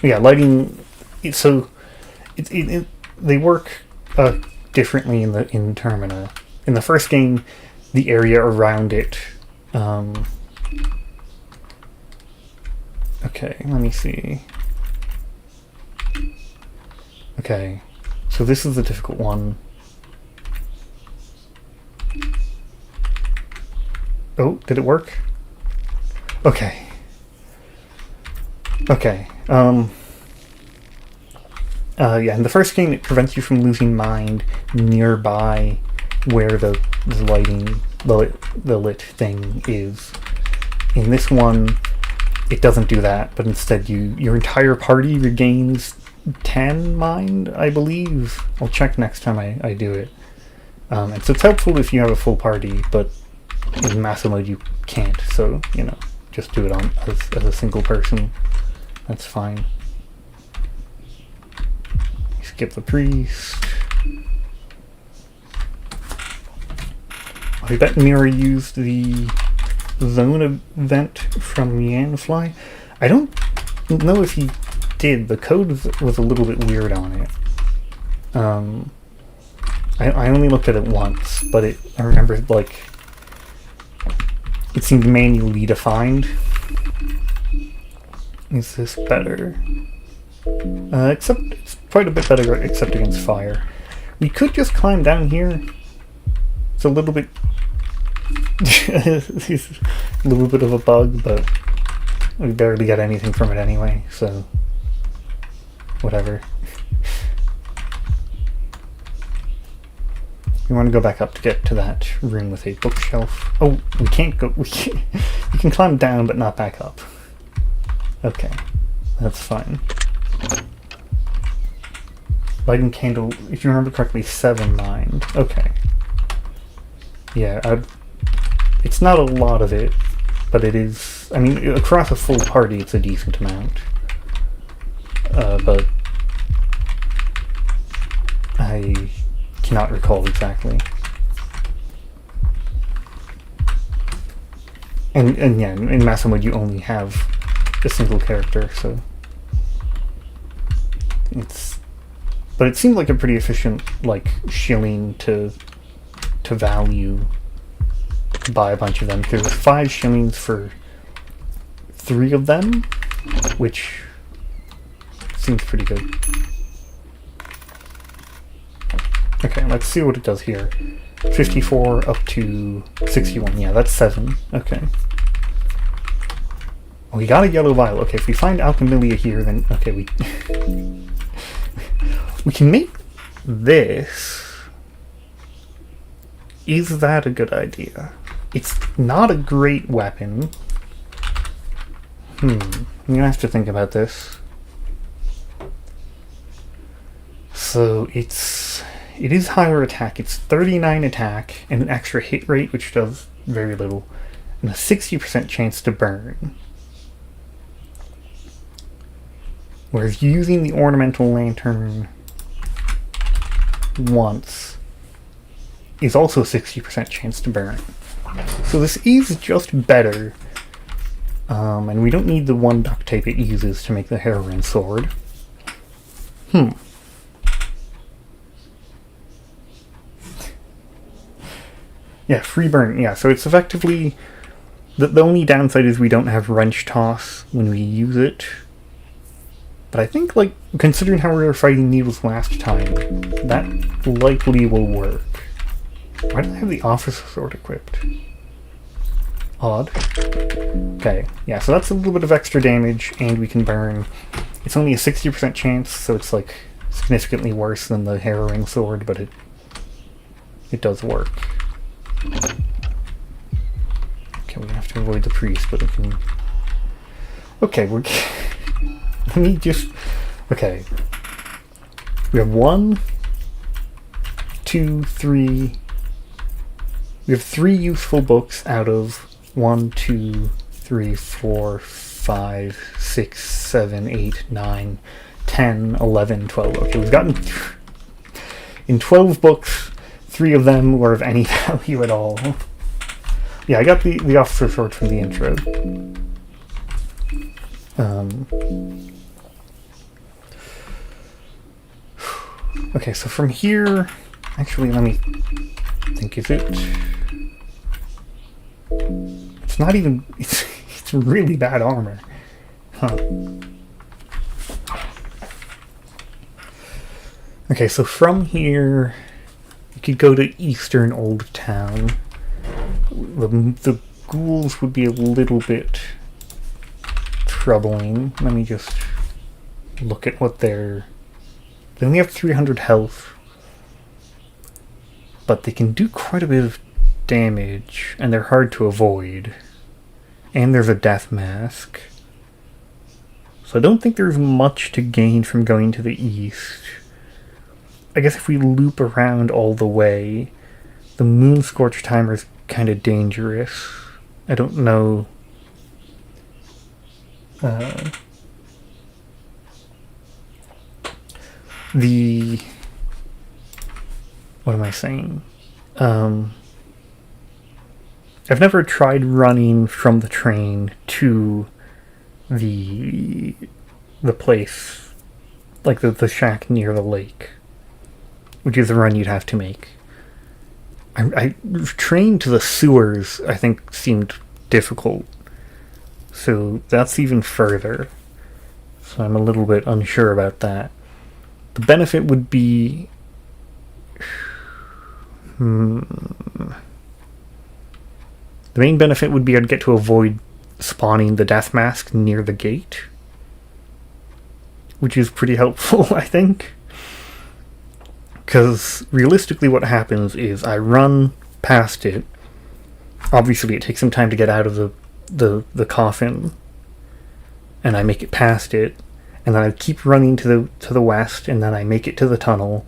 Yeah, lighting. So they work differently in Termina. In the first game, the area around it. Okay, let me see. Okay. So this is the difficult one. Oh, did it work? Okay. Okay. Yeah, in the first game it prevents you from losing mind nearby where the lighting, the lit thing is. In this one, it doesn't do that, but instead your entire party regains 10 mind, I believe. I'll check next time I do it. And so it's helpful if you have a full party, but in Maso mode you can't, so, just do it on as a single person. That's fine. Skip the priest. I bet Mira used the zone event from Yanfly. I don't know if he did. The code was a little bit weird on it. I only looked at it once, but I remember, it seemed manually defined. Is this better? Except it's quite a bit better except against fire. We could just climb down here. It's a little bit it's a little bit of a bug, but we barely get anything from it anyway, so whatever. We want to go back up to get to that room with a bookshelf. Oh, we can't go. We can climb down, but not back up. Okay, that's fine. Lighting candle, if you remember correctly, 7 mind. Okay. Yeah, it's not a lot of it, but it is. I mean, across a full party, it's a decent amount. But I cannot recall exactly. And yeah, in Maso mode you only have a single character, so but it seemed like a pretty efficient shilling to value to buy a bunch of them, because it was 5 shillings for 3 of them, which seems pretty good. Okay, let's see what it does here. 54 up to 61. Yeah, that's 7. Okay. Oh, we got a yellow vial. Okay, if we find Alchemilia here, then okay, we can make this. Is that a good idea? It's not a great weapon. I'm gonna have to think about this. So it is higher attack. It's 39 attack and an extra hit rate, which does very little, and a 60% chance to burn. Whereas using the ornamental lantern once is also 60% chance to burn. So this is just better, and we don't need the 1 duct tape it uses to make the heroine sword. Yeah, free burn. Yeah, so it's effectively the only downside is we don't have wrench toss when we use it. But I think, considering how we were fighting needles last time, that likely will work. Why do I have the officer sword equipped? Odd. Okay, yeah, so that's a little bit of extra damage, and we can burn. It's only a 60% chance, so it's, significantly worse than the harrowing sword, but it does work. Okay, we're gonna have to avoid the priest, but we can... Okay, let me just... Okay. We have 1, 2, 3... We have 3 useful books out of 1, 2, 3, 4, 5, 6, 7, 8, 9, 10, 11, 12. Okay, we've gotten... In 12 books, 3 of them were of any value at all. Yeah, I got the officer sword from the intro. Okay, so from here... Actually, let me think, is it... It's not even... It's really bad armor. Huh. Okay, so from here... You could go to Eastern Old Town. The ghouls would be a little bit troubling. Let me just look at what they're... They only have 300 health. But they can do quite a bit of damage, and they're hard to avoid. And there's a death mask. So I don't think there's much to gain from going to the east. I guess if we loop around all the way, the moon scorch timer is kind of dangerous. I don't know. What am I saying? I've never tried running from the train to the place, like the shack near the lake, which is a run you'd have to make. I trained to the sewers, I think, seemed difficult. So that's even further. So I'm a little bit unsure about that. The benefit would be... The main benefit would be I'd get to avoid spawning the death mask near the gate, which is pretty helpful, I think. Because realistically what happens is I run past it. Obviously it takes some time to get out of the coffin, and I make it past it, and then I keep running to the west, and then I make it to the tunnel.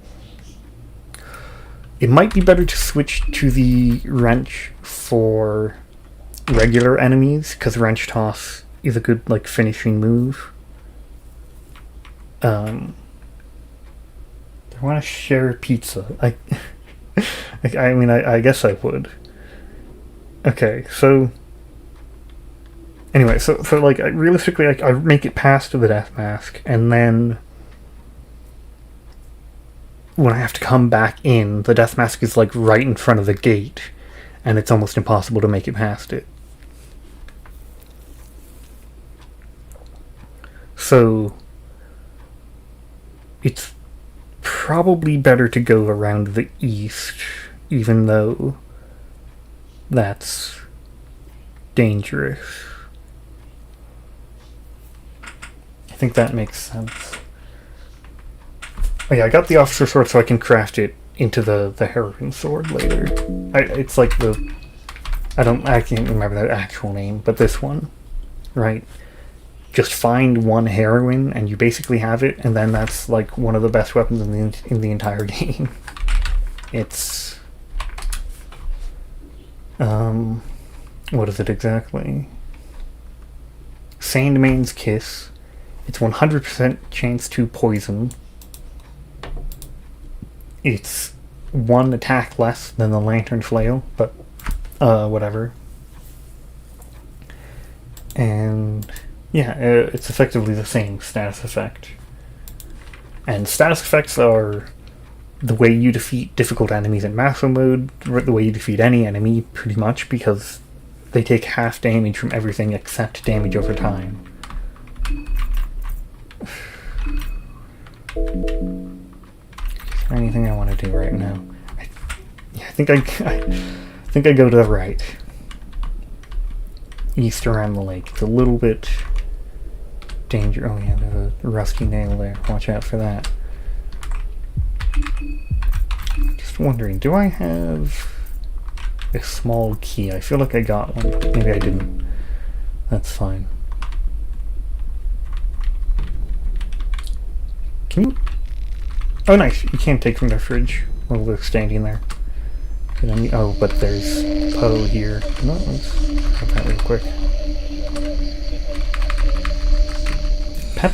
It might be better to switch to the wrench for regular enemies, because wrench toss is a good finishing move. I want to share pizza. I guess I would. Okay, so anyway, so realistically, I make it past the death mask, and then when I have to come back in, the death mask is right in front of the gate, and it's almost impossible to make it past it. So it's probably better to go around the east, even though that's dangerous. I think that makes sense. Oh yeah, I got the officer sword so I can craft it into the heroine sword later. It's like I can't remember the actual name, but this one, right? Just find one heroine and you basically have it, and then that's one of the best weapons in the entire game. It's what is it exactly? Sandman's Kiss. It's 100% chance to poison. It's one attack less than the Lantern Flail, but whatever. And yeah, it's effectively the same status effect. And status effects are the way you defeat difficult enemies in Maso mode, the way you defeat any enemy, pretty much, because they take half damage from everything except damage over time. Is there anything I want to do right now? I think I go to the right. East around the lake. It's a little bit danger. Oh yeah, there's a rusty nail there. Watch out for that. Just wondering, do I have a small key? I feel like I got one. Maybe I didn't. That's fine. Can you... Oh nice, you can't take from the fridge while they're standing there. Oh, but there's Poe here. No, let's grab that real quick. Pet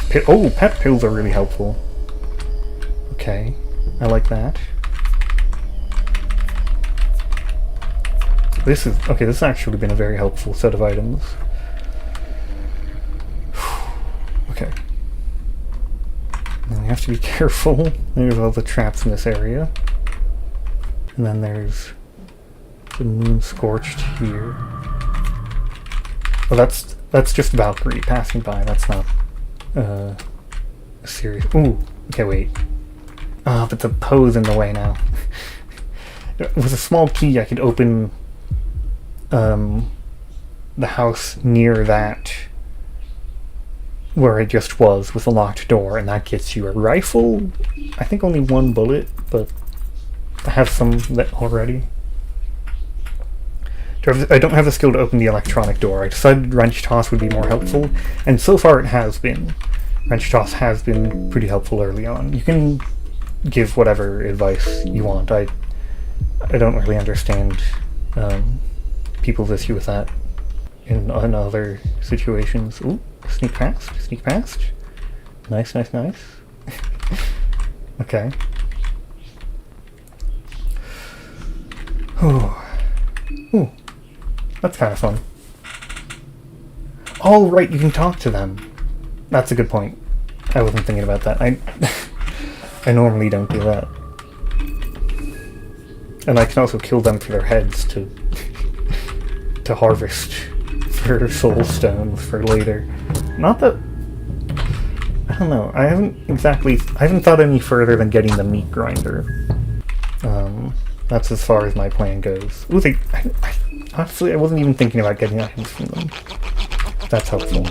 pills are really helpful. Okay, I like that. This has actually been a very helpful set of items. Okay. Now we have to be careful. There's all the traps in this area. And then there's the moon scorched here. Well, that's just Valkyrie passing by. That's not a serious... Ooh, okay, wait. Ah, but the Poe's in the way now. With a small key, I could open the house near that where it just was with a locked door, and that gets you a rifle. I think only one bullet, but I have some already. I don't have the skill to open the electronic door. I decided wrench toss would be more helpful, and so far it has been. wrench toss has been pretty helpful early on. You can give whatever advice you want. I don't really understand people's issue with that in other situations. Ooh, sneak past, sneak past. Nice, nice, nice. Okay. Ooh, that's kind of fun. Oh, right, you can talk to them. That's a good point. I wasn't thinking about that. I normally don't do that. And I can also kill them for their heads to to harvest for soul stones for later. Not that... I don't know. I haven't thought any further than getting the meat grinder. That's as far as my plan goes. Ooh, honestly, I wasn't even thinking about getting items from them. That's helpful.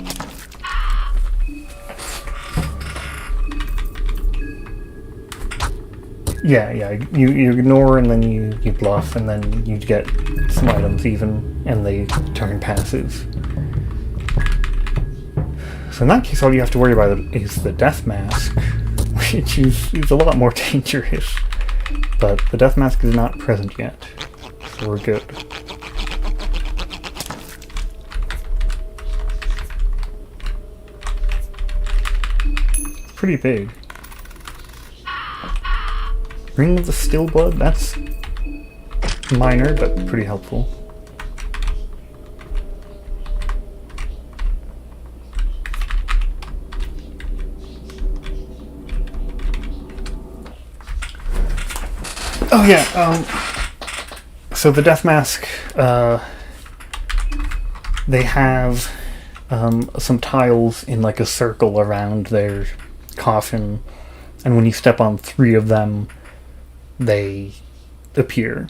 Yeah, you ignore and then you bluff and then you get some items even, and they turn passive. So in that case, all you have to worry about is the death mask, which is a lot more dangerous. But the death mask is not present yet, so we're good. It's pretty big. Ring of the Still Blood, that's minor, but pretty helpful. Oh yeah, so the Death Mask, they have some tiles in like a circle around their coffin, and when you step on 3 of them, they appear.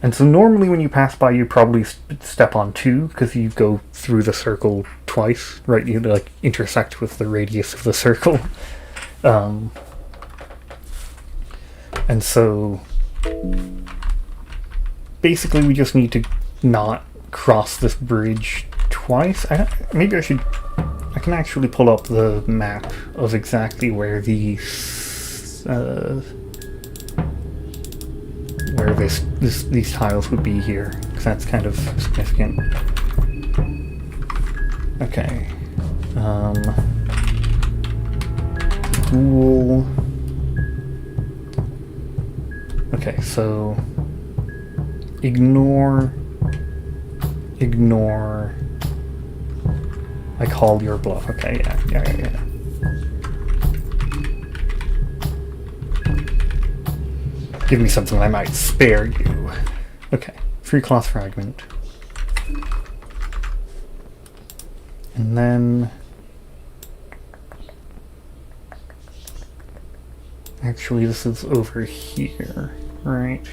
And so normally when you pass by, you probably step on 2, because you go through the circle twice, right? You like intersect with the radius of the circle. And so basically we just need to not cross this bridge twice. I can actually pull up the map of exactly where these these tiles would be here, because that's kind of significant. Okay. Cool. Okay, so ignore. I call your bluff. Okay, yeah. Give me something I might spare you. Okay, free cloth fragment. And then... actually, this is over here, right?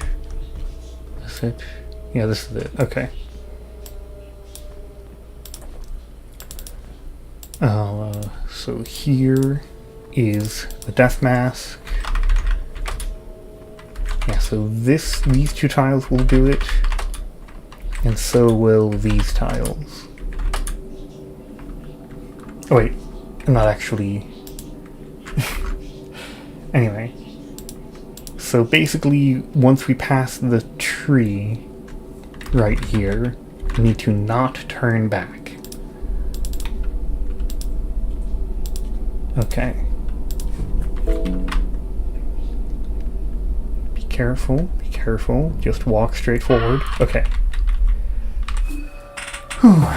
Is it? Yeah, this is it. Okay. So here is the death mask. Yeah, so these 2 tiles will do it, and so will these tiles. Oh wait, not actually. Anyway, so basically once we pass the tree right here, we need to not turn back. Okay. Be careful, just walk straight forward. Okay. Whew.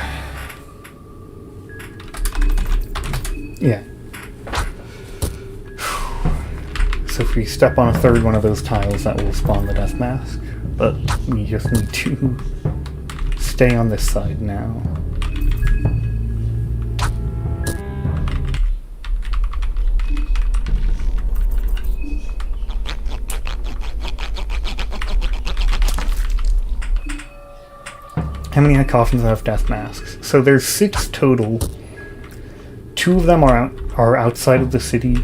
Yeah. So if we step on a 3rd one of those tiles, that will spawn the death mask. But we just need to stay on this side now. How many coffins have death masks? So there's 6 total. 2 of them are outside of the city.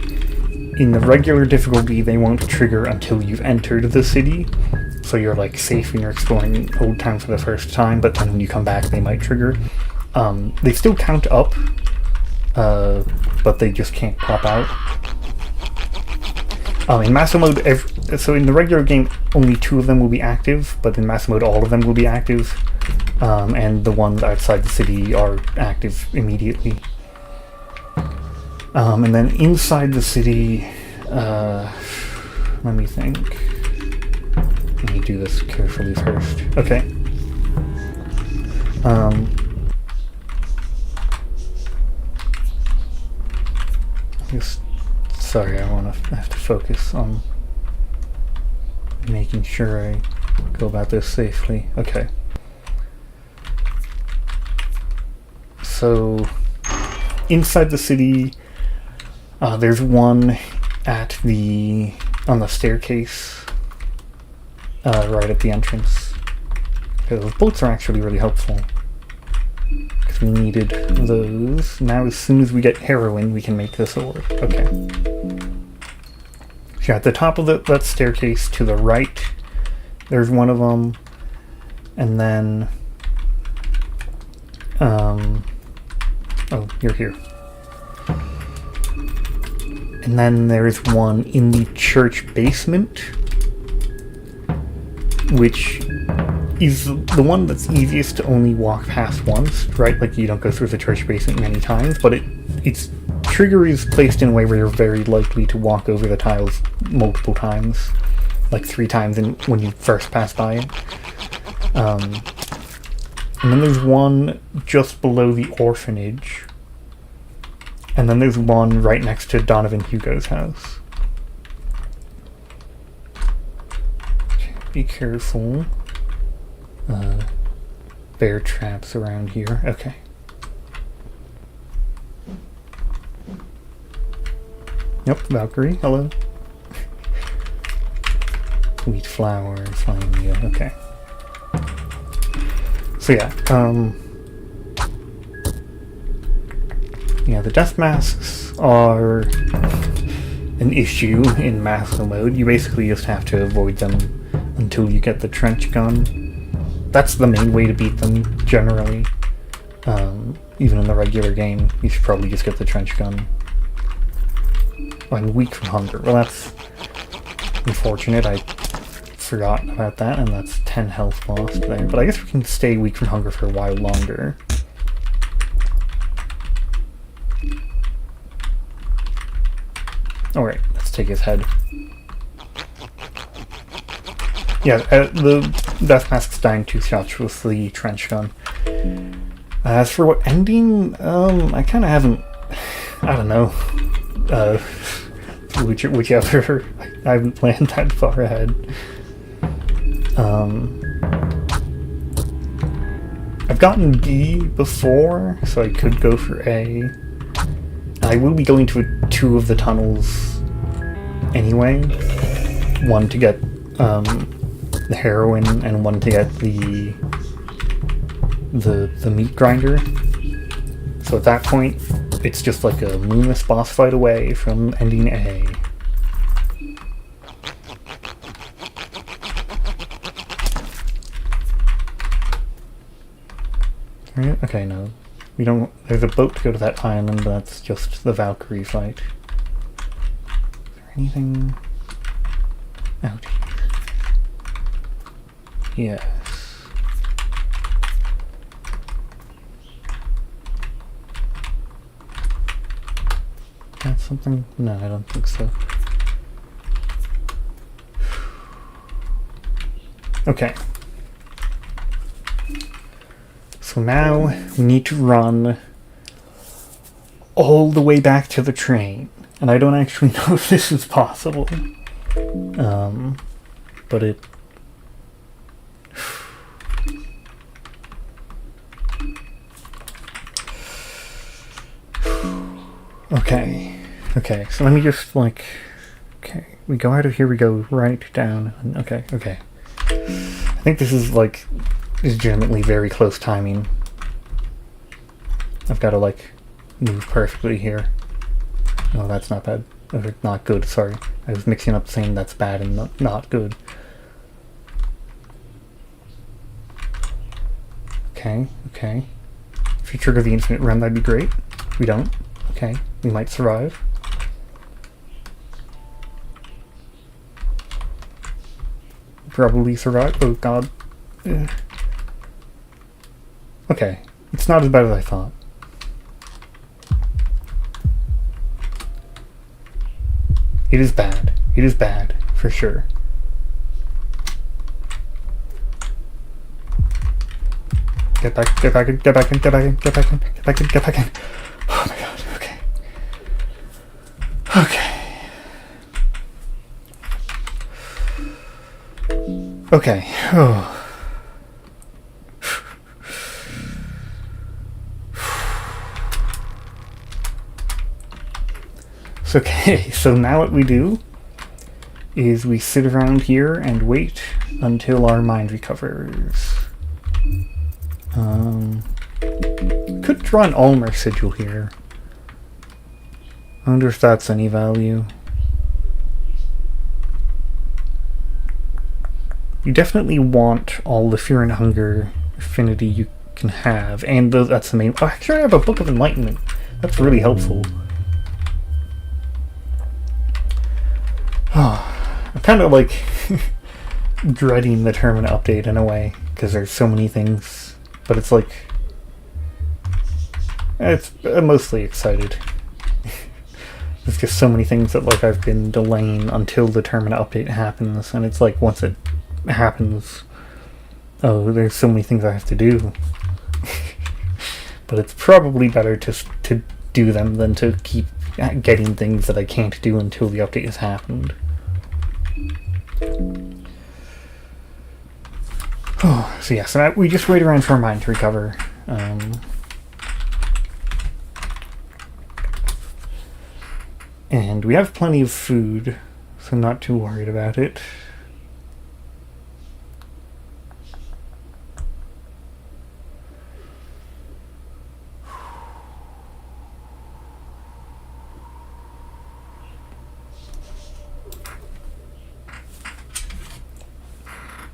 In the regular difficulty, they won't trigger until you've entered the city. So you're like safe when you're exploring Old Town for the first time, but then when you come back, they might trigger. They still count up but they just can't pop out. In Maso mode, so in the regular game, only 2 of them will be active, but in Maso mode, all of them will be active, and the ones outside the city are active immediately. And then inside the city, let me think. Let me do this carefully first. Okay. Sorry, I have to focus on making sure I go about this safely. Okay. So, inside the city, there's one on the staircase, right at the entrance. Okay, those boats are actually really helpful, because we needed those. Now as soon as we get heroin, we can make the sword. Okay. So at the top of that staircase to the right, there's one of them, and then, oh, you're here. And then there's one in the church basement, which is the one that's easiest to only walk past once, right? Like, you don't go through the church basement many times, but its trigger is placed in a way where you're very likely to walk over the tiles multiple times, like 3 times when you first pass by it. And then there's one just below the orphanage. And then there's one right next to Donovan Hugo's house. Okay, be careful. Bear traps around here. Okay. Yep, Valkyrie, hello. Wheat flour, flamingo, okay. So yeah, yeah, the death masks are an issue in Maso mode. You basically just have to avoid them until you get the trench gun. That's the main way to beat them, generally. Even in the regular game, you should probably just get the trench gun. Oh, I'm weak from hunger. Well, that's unfortunate. I forgot about that, and that's 10 health lost there. But I guess we can stay weak from hunger for a while longer. Alright, let's take his head. Yeah, the death mask's dying 2 shots with the trench gun. As for what ending, I kind of haven't, I don't know, whichever, I haven't planned that far ahead. I've gotten B before, so I could go for A. I will be going to 2 of the tunnels anyway. One to get the heroin, and one to get the meat grinder. So at that point, it's just like a moonless boss fight away from ending A. Okay, no. We don't... There's a boat to go to that island, but that's just the Valkyrie fight. Is there anything out here? Yes. That's something? No, I don't think so. Okay. So now we need to run all the way back to the train. And I don't actually know if this is possible. But it... Okay, so let me just, like... Okay, we go out of here, we go right down. Okay. I think this is, like, legitimately very close timing. I've got to, like, move perfectly here. No, that's not bad. Or not good, sorry. I was mixing up saying that's bad and not good. Okay. If you trigger the infinite run, that'd be great. We don't. Okay, we might survive. Probably survive. Oh god. Okay, it's not as bad as I thought. It is bad. It is bad, for sure. Get back in, get back in, get back in, get back in, get back in, get back in. Oh my god, okay. Okay. Okay. Oh. Okay, so now what we do is we sit around here and wait until our mind recovers. Could draw an Ulmer sigil here. I wonder if that's any value. You definitely want all the fear and hunger affinity you can have, and that's the main. Oh, actually, I have a Book of Enlightenment. That's really helpful. I'm kind of like dreading the Termina update in a way, because there's so many things, but it's like, I'm mostly excited. There's just so many things that like I've been delaying until the Termina update happens, and it's like once it happens, oh, there's so many things I have to do. But it's probably better to do them than to keep getting things that I can't do until the update has happened. Oh, so yeah, so we just wait around for our mind to recover. And we have plenty of food, so I'm not too worried about it.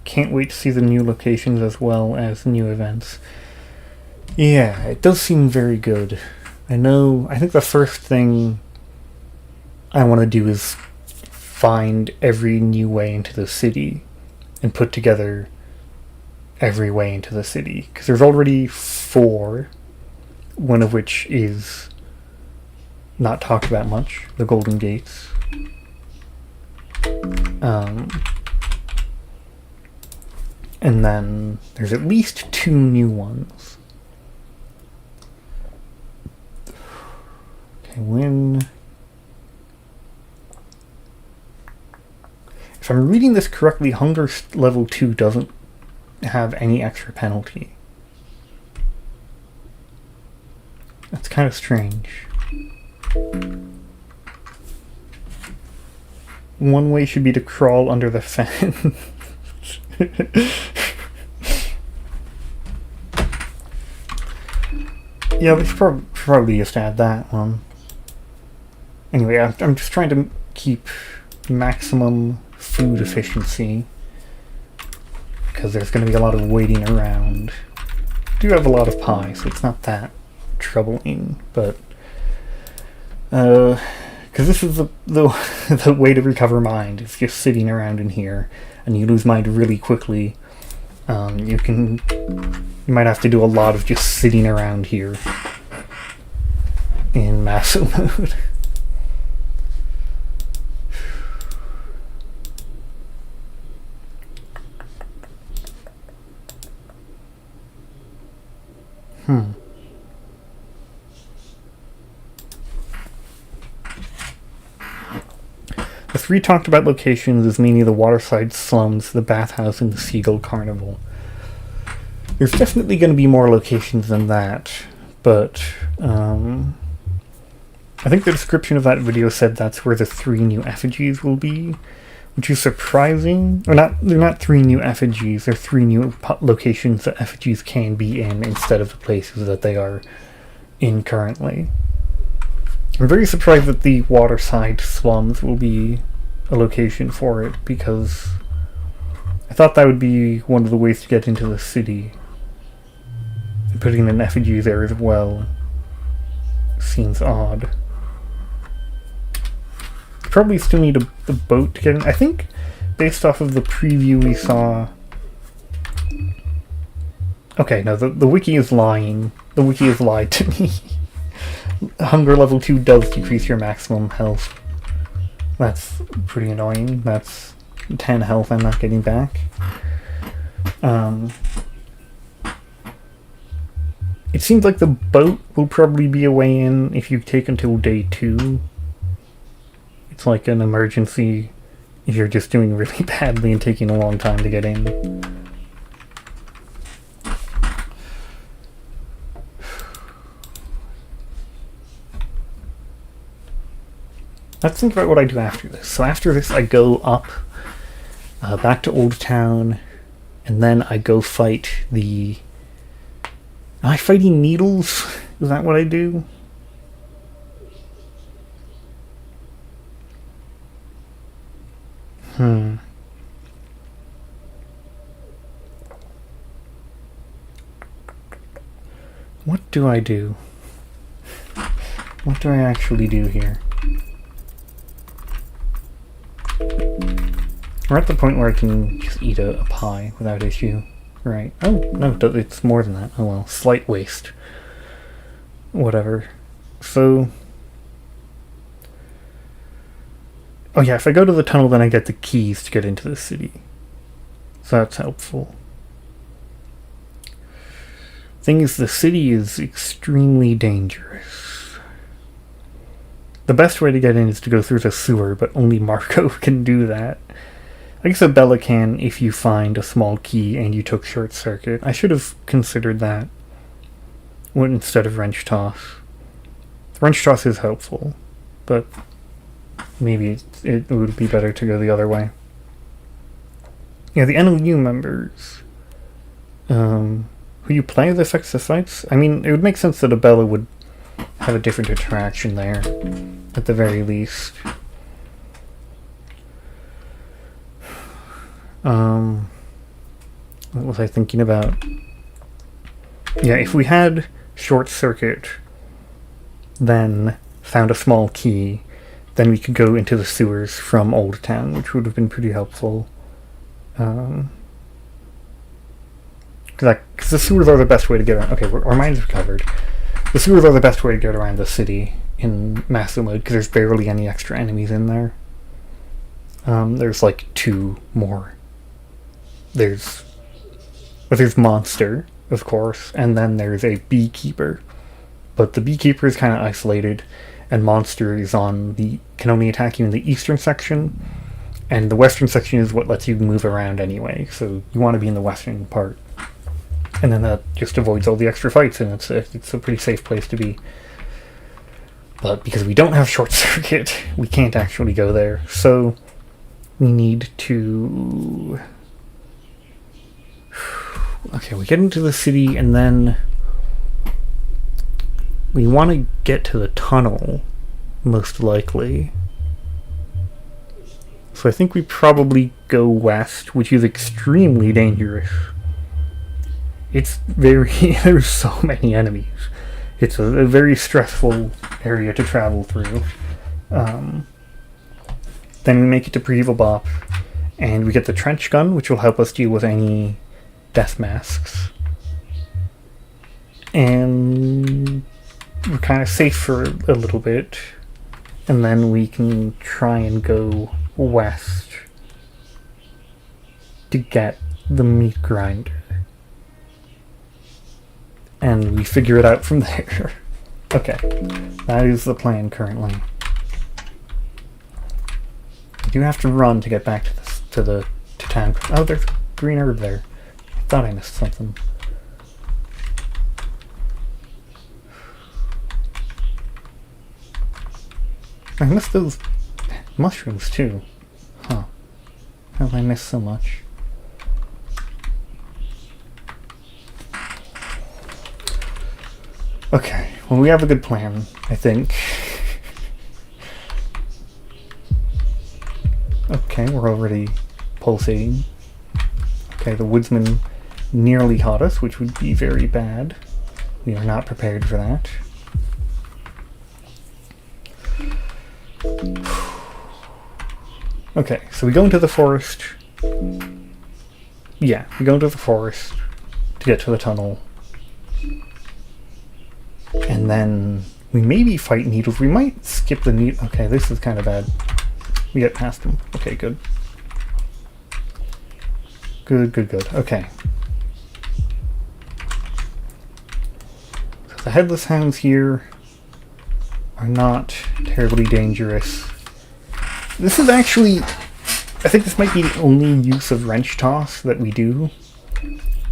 Can't wait to see the new locations as well as new events. Yeah, it does seem very good. I think the first thing I want to do is find every new way into the city and put together every way into the city. Because there's already 4, one of which is not talked about much, the Golden Gates. And then there's at least 2 new ones. Okay, if I'm reading this correctly, hunger level 2 doesn't have any extra penalty. That's kind of strange. One way should be to crawl under the fan. Yeah, we should probably just add that one. Anyway, I'm just trying to keep maximum food efficiency, because there's going to be a lot of waiting around. I do have a lot of pie, so it's not that troubling, but because this is the way to recover mind. It's just sitting around in here, and you lose mind really quickly. You might have to do a lot of just sitting around here in Maso mode. The 3 talked about locations is mainly the waterside slums, the bathhouse, and the Seagull Carnival. There's definitely going to be more locations than that, but I think the description of that video said that's where the 3 new effigies will be, which is surprising. Or not, they're not 3 new effigies, they're 3 new locations that effigies can be in instead of the places that they are in currently. I'm very surprised that the waterside slums will be a location for it, because I thought that would be one of the ways to get into the city. And putting an effigy there as well seems odd. probably still need the boat to get in. I think, based off of the preview we saw... Okay, no, the wiki is lying. The wiki has lied to me. Hunger level 2 does decrease your maximum health. That's pretty annoying. That's 10 health I'm not getting back. It seems like the boat will probably be a way in if you take until day 2. It's like an emergency if you're just doing really badly and taking a long time to get in. Let's think about what I do after this. So after this I go up, back to Old Town, and then I go fight the... Am I fighting needles? Is that what I do? What do I do? What do I actually do here? We're at the point where I can just eat a pie without issue. Right. Oh, no, it's more than that. Oh well, slight waste. Whatever. So... Oh yeah, if I go to the tunnel, then I get the keys to get into the city. So that's helpful. Thing is, the city is extremely dangerous. The best way to get in is to go through the sewer, but only Marco can do that. I guess Abella can if you find a small key and you took short circuit. I should have considered that instead of wrench toss. Wrench toss is helpful, but maybe it would be better to go the other way. Yeah, the NLU members who you play with affects the fights. I mean, it would make sense that Abella would have a different interaction there, at the very least. What was I thinking about? Yeah, if we had short circuit, then found a small key, then we could go into the sewers from Old Town, which would have been pretty helpful. Because the sewers are the best way to get around. Okay, our minds are covered. The sewers are the best way to get around the city in Maso mode, because there's barely any extra enemies in there. There's like 2 more. There's Monster, of course, and then there's a Beekeeper. But the Beekeeper is kind of isolated, and Monster is can only attack you in the eastern section, and the western section is what lets you move around anyway, so you want to be in the western part. And then that just avoids all the extra fights, and it's a pretty safe place to be. But because we don't have short circuit, we can't actually go there, so we need to... Okay, we get into the city, and then we want to get to the tunnel, most likely. So I think we probably go west, which is extremely dangerous. It's there's so many enemies. It's a very stressful area to travel through. Then we make it to Pre-Evil Bop, and we get the trench gun, which will help us deal with any death masks. And we're kind of safe for a little bit, and then we can try and go west to get the meat grinder. And we figure it out from there. Okay, that is the plan currently. I do have to run to get back to town. Oh, there's a green herb there. I thought I missed something. I missed those mushrooms too. Huh. How did I miss so much? Okay, well, we have a good plan, I think. Okay, we're already pulsating. Okay, the woodsman nearly caught us, which would be very bad. We are not prepared for that. Okay, so we go into the forest. Yeah, we go into the forest to get to the tunnel. And then we maybe fight needles. We might skip the needle. Okay, this is kind of bad. We get past him. Okay, good. Good, good, good. Okay. So the headless hounds here are not terribly dangerous. This is actually... I think this might be the only use of wrench toss that we do.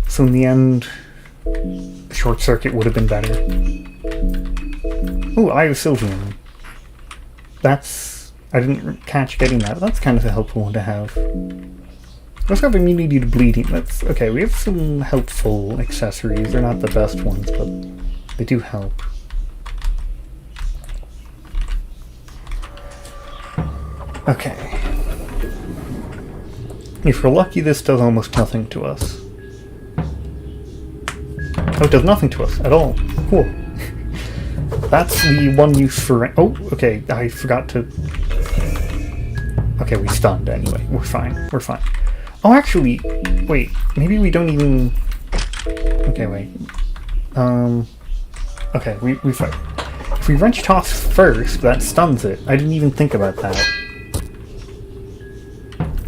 So in the end, short circuit would have been better. Ooh, Eye of Sylvian. That's... I didn't catch getting that. That's kind of a helpful one to have. Let's have immunity to bleeding. That's... Okay, we have some helpful accessories. They're not the best ones, but they do help. Okay. If we're lucky, this does almost nothing to us. Oh, it does nothing to us at all. Cool. That's the one use for... Oh, okay, I forgot to... Okay, we stunned anyway. We're fine. We're fine. Oh, actually, wait. Maybe we don't even... Okay, wait. Okay, we fight. If we wrench toss first, that stuns it. I didn't even think about that.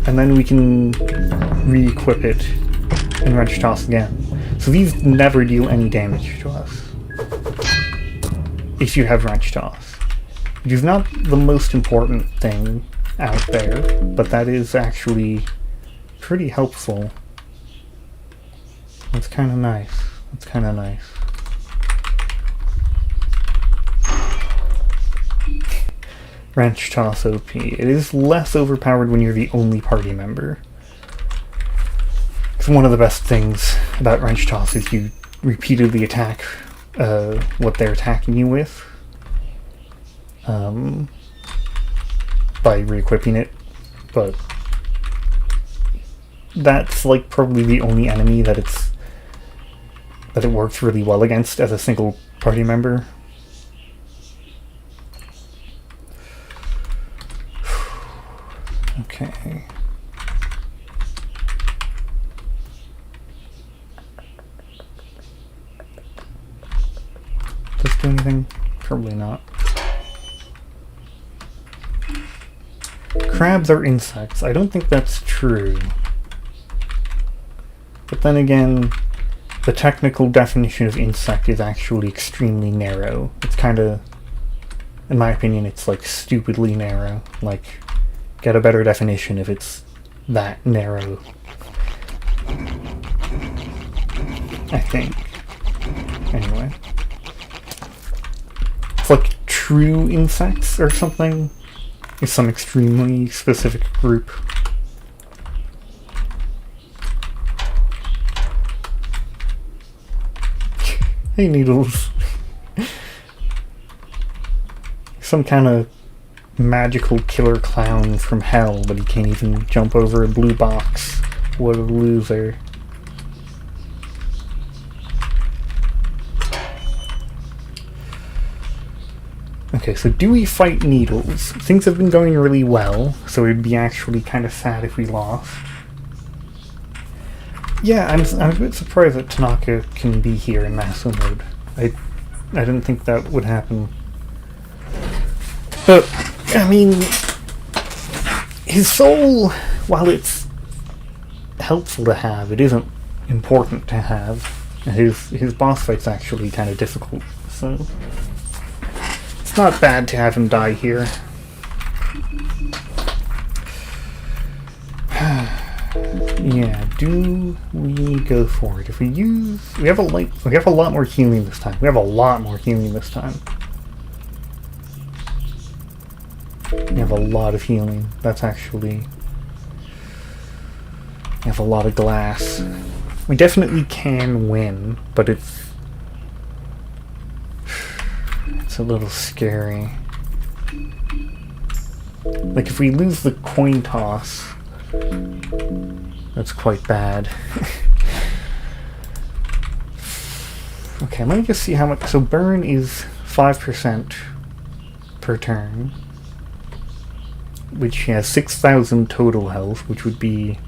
And then we can re-equip it and wrench toss again. So these never deal any damage to us. If you have wrench toss. Which is not the most important thing out there, but that is actually pretty helpful. That's kind of nice. That's kind of nice. Wrench toss OP. It is less overpowered when you're the only party member. Because one of the best things about wrench toss is you repeatedly attack what they're attacking you with by re-equipping it, but that's like probably the only enemy that it works really well against as a single party member. Okay. Does this do anything? Probably not. Crabs are insects. I don't think that's true. But then again, the technical definition of insect is actually extremely narrow. It's kind of, in my opinion, it's like stupidly narrow. Like, get a better definition if it's that narrow. I think. Anyway. It's like true insects or something. It's some extremely specific group. Hey, Needles. Some kind of magical killer clown from hell, but he can't even jump over a blue box. What a loser. Okay, so do we fight Needles? Things have been going really well, so it'd be actually kind of sad if we lost. Yeah, I'm a bit surprised that Tanaka can be here in Maso mode. I didn't think that would happen. But, I mean, his soul, while it's helpful to have, it isn't important to have. His boss fight's actually kind of difficult, so it's not bad to have him die here. Yeah, do we go for it? If we use... we have a lot more healing this time. We have a lot more healing this time. We have a lot of healing. That's actually... we have a lot of glass. We definitely can win, but it's a little scary. Like, if we lose the coin toss, that's quite bad. Okay, let me just see how much... so burn is 5% per turn. which has 6,000 total health, which would be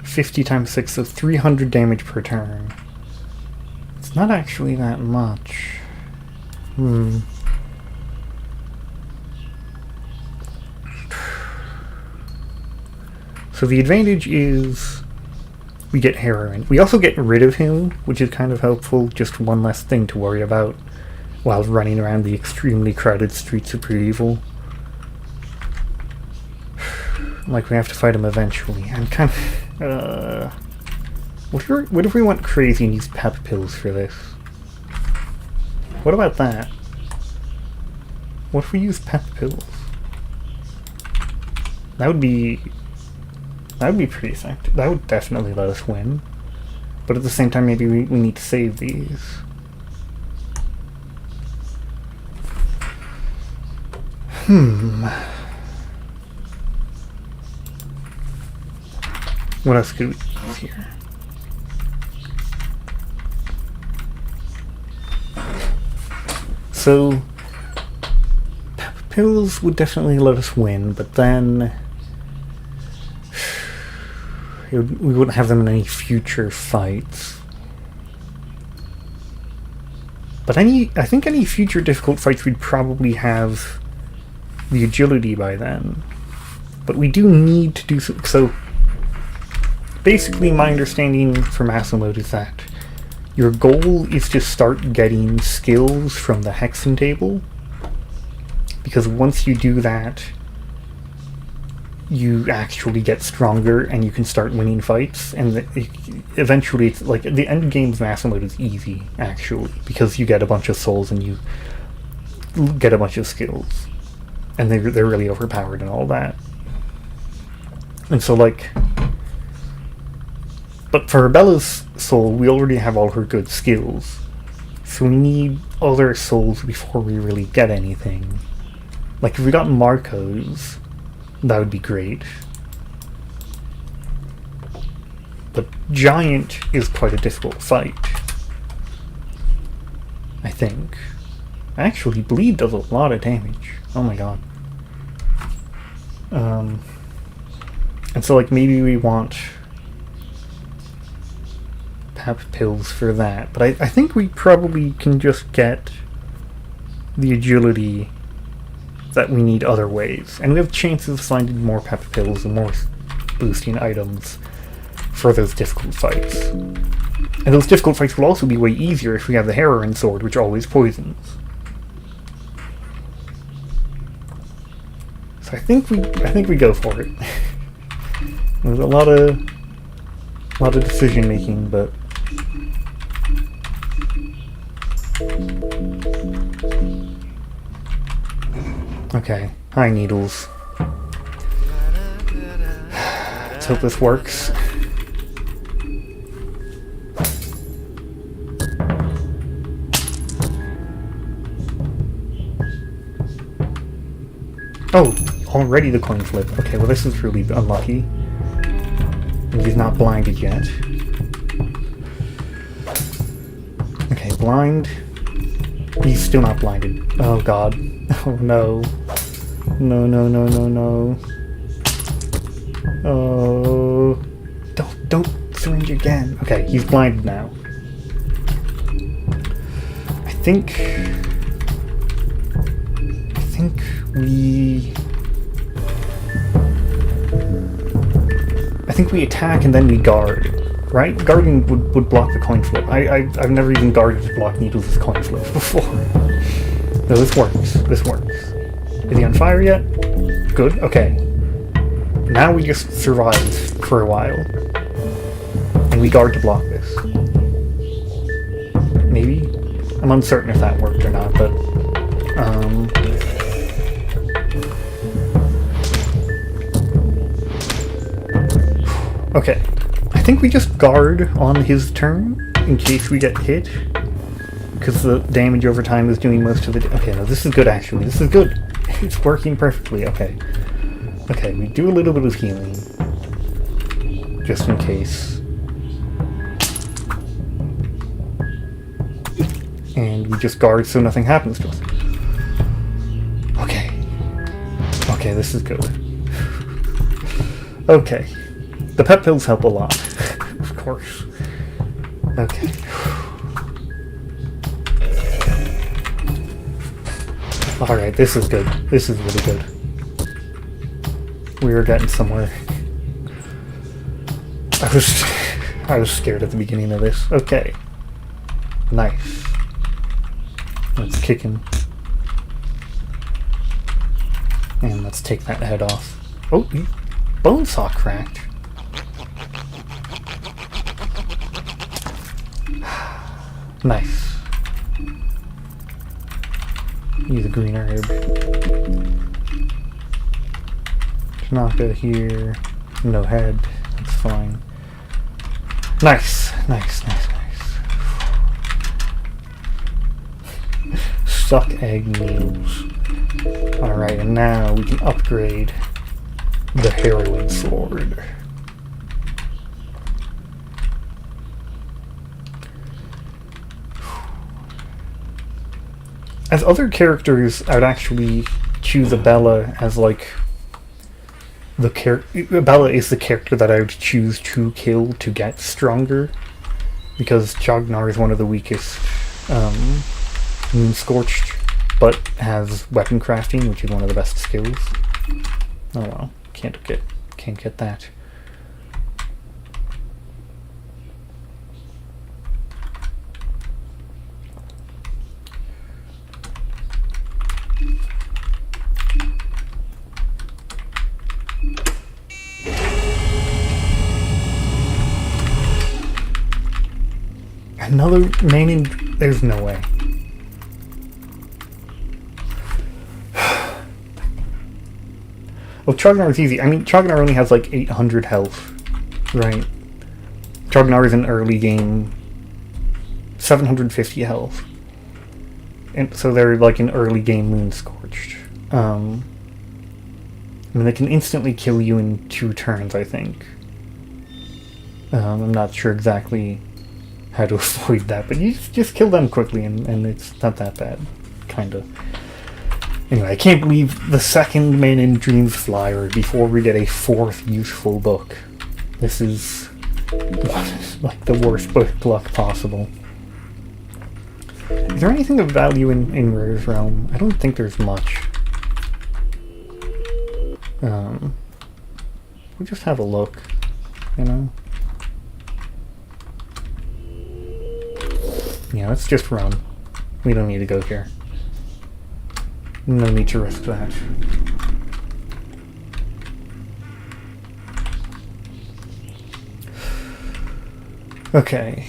50 times 6, so 300 damage per turn. It's not actually that much. So the advantage is we get heroin. We also get rid of him, which is kind of helpful. Just one less thing to worry about while running around the extremely crowded streets of Evil. Like, we have to fight him eventually. I'm kind of... what if we went crazy and used pep pills for this? What about that? What if we use pep pills? That would be pretty effective. That would definitely let us win. But at the same time, maybe we need to save these. What else could we use here? So, pep pills would definitely let us win, but then we wouldn't have them in any future fights. But I think any future difficult fights we'd probably have the agility by then. But we do need to do so. Basically, my understanding for Maso mode is that your goal is to start getting skills from the Hexen table, because once you do that, you actually get stronger and you can start winning fights, and eventually it's like the end game of Maso mode is easy, actually, because you get a bunch of souls and you get a bunch of skills, and they're really overpowered and all that. And so, like, but for Abella's soul, we already have all her good skills, so we need other souls before we really get anything. Like, if we got Marco's, that would be great. But Giant is quite a difficult fight, I think. Actually, Bleed does a lot of damage. Oh my god. And so, like, maybe we want pep pills for that. But I think we probably can just get the agility that we need other ways. And we have chances of finding more pep pills and more boosting items for those difficult fights. And those difficult fights will also be way easier if we have the heroin sword, which always poisons. So I think we go for it. There's a lot of decision making, but okay. Hi, Needles. Let's hope this works. Oh, already the coin flip. Okay, well this is really unlucky. He's not blinded yet. Okay, blind. He's still not blinded. Oh god. Oh no. No, no, no, no, no. Oh. Don't syringe again. Okay, he's blinded now. I think we attack and then we guard, right? Guarding would block the coin flip. I've never even guarded to block Needles' coin flip before. No, this works. This works. Is he on fire yet? Good, okay. Now we just survive for a while. And we guard to block this. Maybe? I'm uncertain if that worked or not, but okay, I think we just guard on his turn in case we get hit, because the damage over time is doing most of it. Okay, no, this is good actually. This is good. It's working perfectly. Okay. Okay, we do a little bit of healing, just in case. And we just guard so nothing happens to us. Okay. Okay, this is good. Okay. The pet pills help a lot. Of course. Okay. Alright, this is good. This is really good. We were getting somewhere. I was scared at the beginning of this. Okay. Nice. Let's kick him. And let's take that head off. Oh, bone saw cracked. Nice. Use a green herb. Tanaka here. No head. That's fine. Nice. Nice, nice, nice. Suck egg meals. Alright, and now we can upgrade the heroin sword. As other characters, I would actually choose Abella as like Abella is the character that I would choose to kill to get stronger, because Chognar is one of the weakest Moon Scorched, but has weapon crafting, which is one of the best skills. Oh well, can't get that. Another main there's no way. Well, Chognar is easy. I mean, Chognar only has like 800 health, right? Chognar is an early game 750 health. And so they're like an early game Moon Scorched. I mean, they can instantly kill you in 2 turns, I think. I'm not sure exactly how to avoid that, but you just kill them quickly and it's not that bad, kind of. Anyway, I can't believe the second Men in Dreams flyer before we get a 4th useful book. This is like the worst book luck possible. Is there anything of value in Rare's Realm? I don't think there's much. We'll just have a look, you know? Yeah, let's just run. We don't need to go here. No need to risk that. Okay.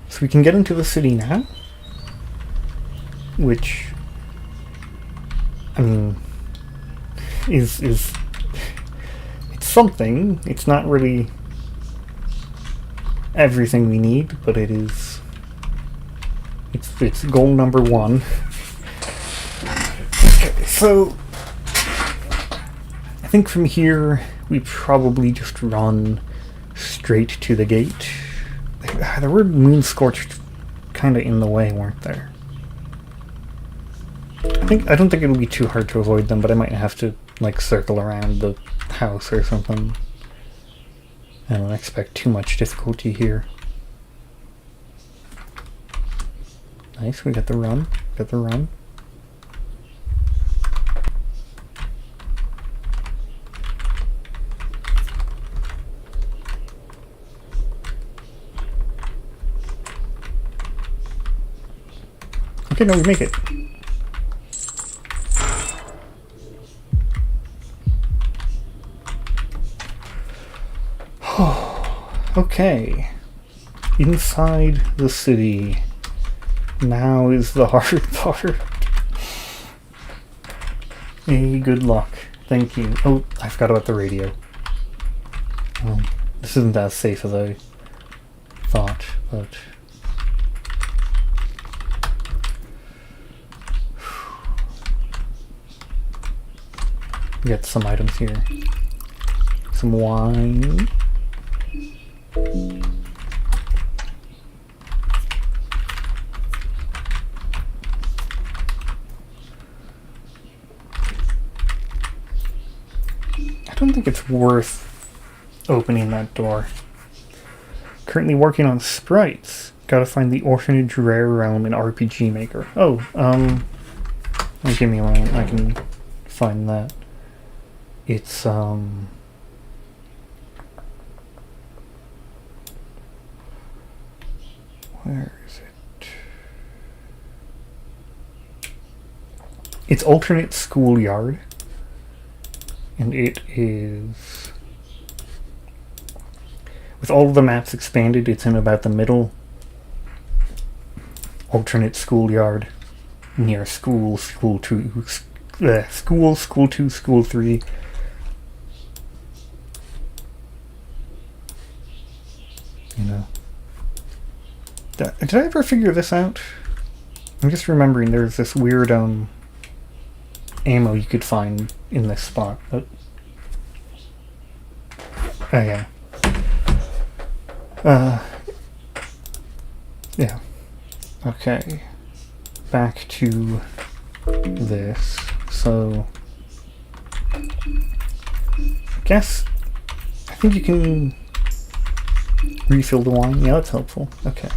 So we can get into the city now, which, I mean, is it's something. It's not really everything we need, but it is. It's goal number 1. Okay, so I think from here we probably just run straight to the gate. There were Moon Scorched kind of in the way, weren't there? I don't think it'll be too hard to avoid them, but I might have to like circle around the house or something. I don't expect too much difficulty here. Nice, we got the run. Got the run. Okay, no, we make it. Okay. Inside the city. Now is the hard part. Hey, good luck. Thank you. Oh, I forgot about the radio. This isn't as safe as I thought, but... get some items here. Some wine. I don't think it's worth opening that door. Currently working on sprites. Gotta find the Orphanage Rare Realm in RPG Maker. Oh, give me a moment, I can find that. It's, where is it? It's Alternate Schoolyard. And it is... with all of the maps expanded, it's in about the middle. Alternate schoolyard. Near school, school 2, school 2, school 3. You know. Did I ever figure this out? I'm just remembering there's this weird, ammo you could find in this spot, but... oh, yeah. Yeah. Okay. Back to this. So... I think you can refill the wine. Yeah, that's helpful. Okay.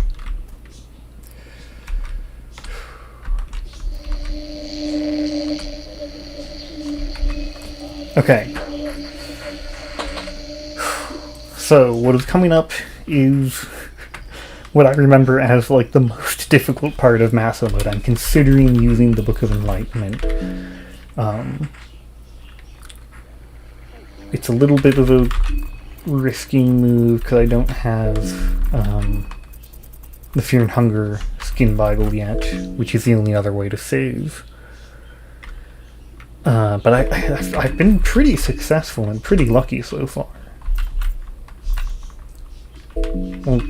Okay. So, what is coming up is what I remember as, like, the most difficult part of Maso mode. I'm considering using the Book of Enlightenment. It's a little bit of a risky move, because I don't have the Fear and Hunger Skin Bible yet, which is the only other way to save. But I've been pretty successful and pretty lucky so far. Well,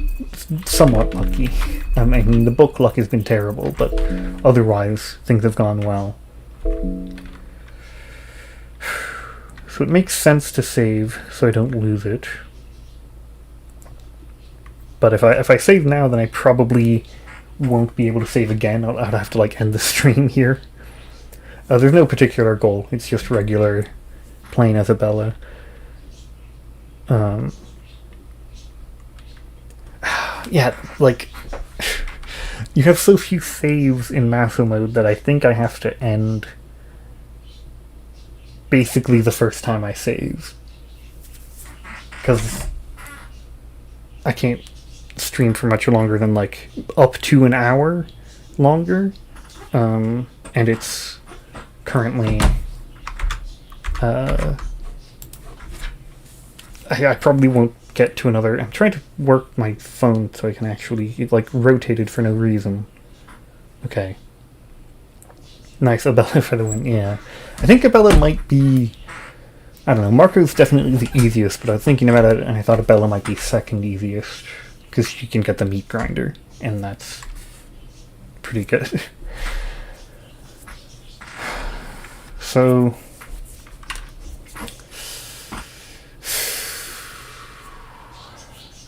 somewhat lucky. I mean, the book luck has been terrible, but otherwise things have gone well. So it makes sense to save so I don't lose it. But if I save now, then I probably won't be able to save again. I'd have to, like, end the stream here. There's no particular goal. It's just regular playing as Abella. Yeah, like, you have so few saves in Maso mode that I think I have to end basically the first time I save. Because I can't stream for much longer than, like, up to an hour longer. And it's currently... I probably won't get to another... I'm trying to work my phone so I can actually... It, like, rotated for no reason. Okay. Nice, Abella for the win, yeah. I think Abella might be... I don't know, Marco's definitely the easiest, but I was thinking about it and I thought Abella might be second easiest. Because she can get the meat grinder, and that's pretty good. So...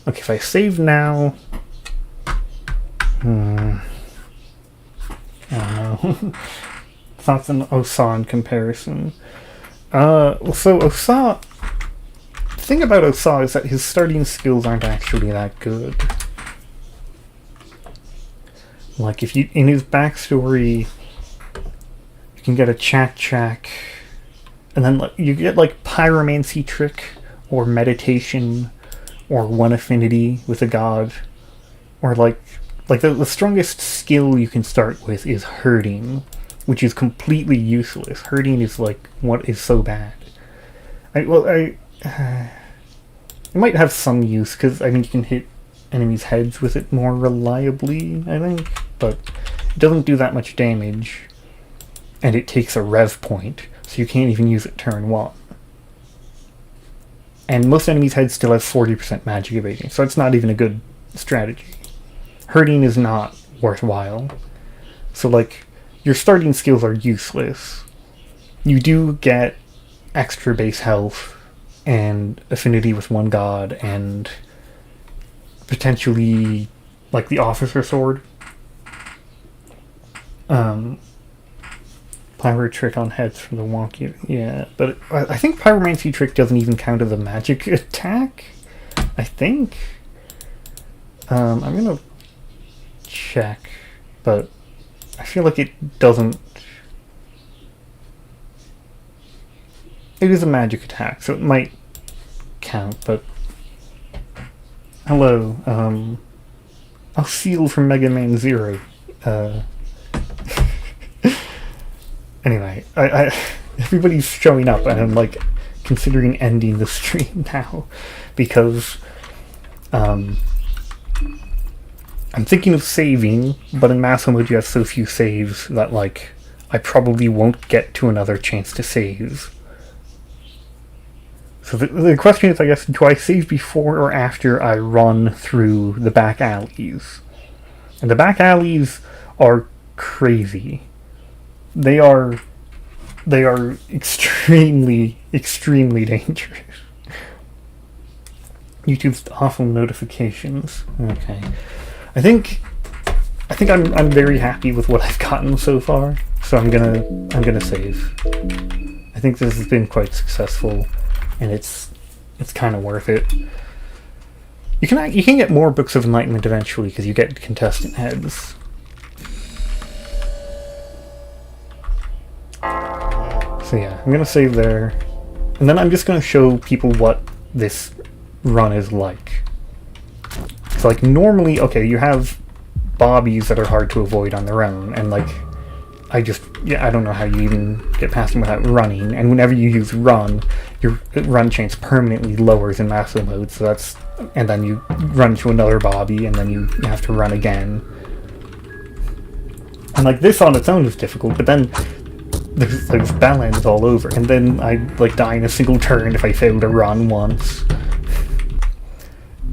okay, if I save now... I don't know. Thoughts on Osa in comparison. So Osa... the thing about Osa is that his starting skills aren't actually that good. Like, if you... in his backstory... you can get a Chak, and then you get, like, Pyromancy Trick, or Meditation, or One Affinity with a god, or like the strongest skill you can start with is Herding, which is completely useless. Herding is like what is so bad. It might have some use because I mean you can hit enemies' heads with it more reliably, I think, but it doesn't do that much damage, and it takes a rev point, so you can't even use it turn 1. And most enemies' heads still have 40% magic evading, so it's not even a good strategy. Herding is not worthwhile. So, like, your starting skills are useless. You do get extra base health and affinity with one god and potentially like the officer sword. Pyro trick on heads from the wonky. Yeah, but I think pyromancy trick doesn't even count as a magic attack. I think. I'm gonna check, but I feel like it doesn't. It is a magic attack, so it might count, but. Hello, I'll seal from Mega Man Zero. Anyway, I everybody's showing up, and I'm like considering ending the stream now because I'm thinking of saving, but in Maso mode you have so few saves that like I probably won't get to another chance to save. So the question is, I guess, do I save before or after I run through the back alleys? And the back alleys are crazy. They are extremely, extremely dangerous. YouTube's awful notifications. Okay. I think I'm very happy with what I've gotten so far, so I'm gonna save. I think this has been quite successful, and it's kind of worth it. You can get more Books of Enlightenment eventually because you get contestant heads. So yeah, I'm gonna save there, and then I'm just gonna show people what this run is like. So like normally, okay, you have bobbies that are hard to avoid on their own, and like I don't know how you even get past them without running, and whenever you use run, your run chance permanently lowers in Maso mode, so that's, and then you run to another bobby, and then you have to run again. And like this on its own is difficult, but then there's balance all over, and then I like die in a single turn if I fail to run once.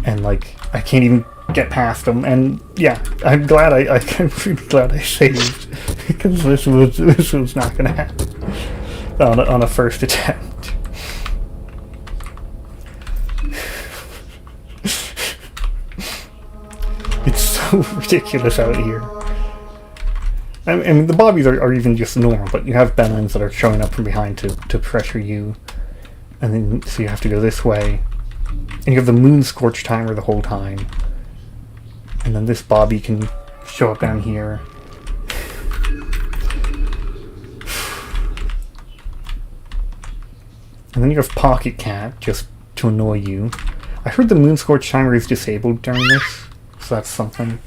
And like I can't even get past them, and yeah, I'm really glad I saved because this was not gonna happen on a first attempt. It's so ridiculous out here. I mean, the bobbies are even just normal, but you have Benlins that are showing up from behind to pressure you, and then so you have to go this way, and you have the Moon Scorch timer the whole time, and then this bobby can show up down here. And then you have Pocket Cat just to annoy you. I heard the Moon Scorch timer is disabled during this, so that's something.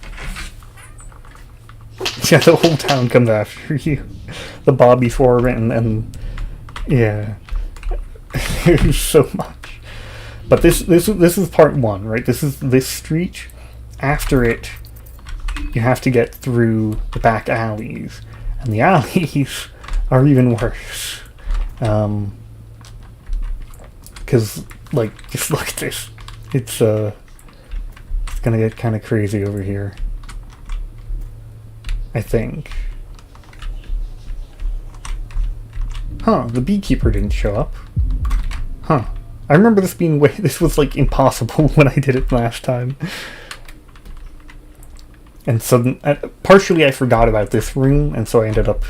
Yeah, the whole town comes after you. The Bobby for it, and yeah, there's so much. But this is part one, right? This is this street. After it, you have to get through the back alleys, and the alleys are even worse. Because like, just look at this. It's gonna get kind of crazy over here, I think. Huh, the beekeeper didn't show up. Huh. I remember this being this was like impossible when I did it last time. And so, partially I forgot about this room, and so I ended up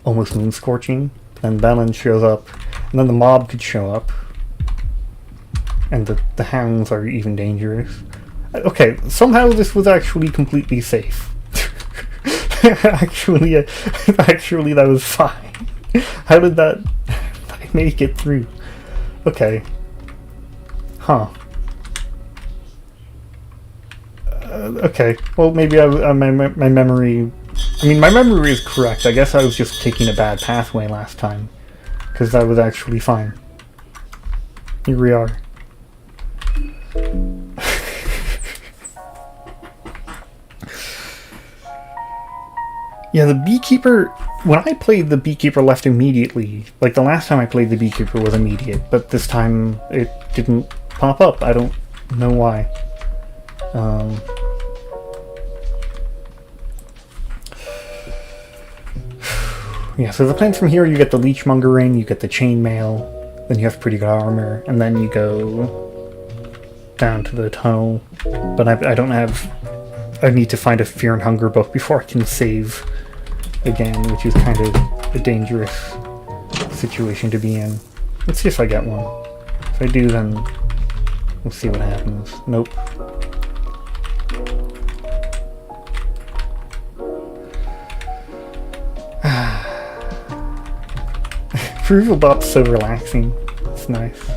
almost moon scorching. Then Bellin shows up, and then the mob could show up. And the hounds are even dangerous. Okay, somehow this was actually completely safe. actually that was fine. How did I make it through? Okay. Huh. Okay. Well, maybe my memory... I mean, my memory is correct. I guess I was just taking a bad pathway last time. Because that was actually fine. Here we are. Yeah, the beekeeper... When I played, the beekeeper left immediately. Like, the last time I played, the beekeeper was immediate. But this time, it didn't pop up. I don't know why. Yeah, so the plans from here, you get the leechmonger ring, you get the chainmail, then you have pretty good armor, and then you go down to the tunnel. But I don't have... I need to find a Fear and Hunger book before I can save again, which is kind of a dangerous situation to be in. Let's see if I get one. If I do, then we'll see what happens. Nope. Peripheral Bot's so relaxing. It's nice.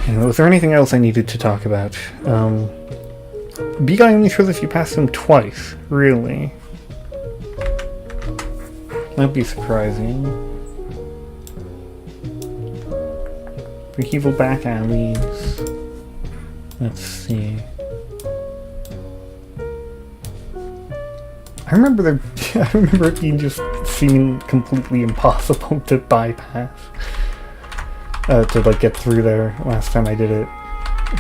Anyway, was there anything else I needed to talk about? B-Guy only shows if you pass him twice. Really? That'd be surprising. Evil back alleys. Let's see. I remember it being just seeming completely impossible to bypass. To like get through there last time I did it.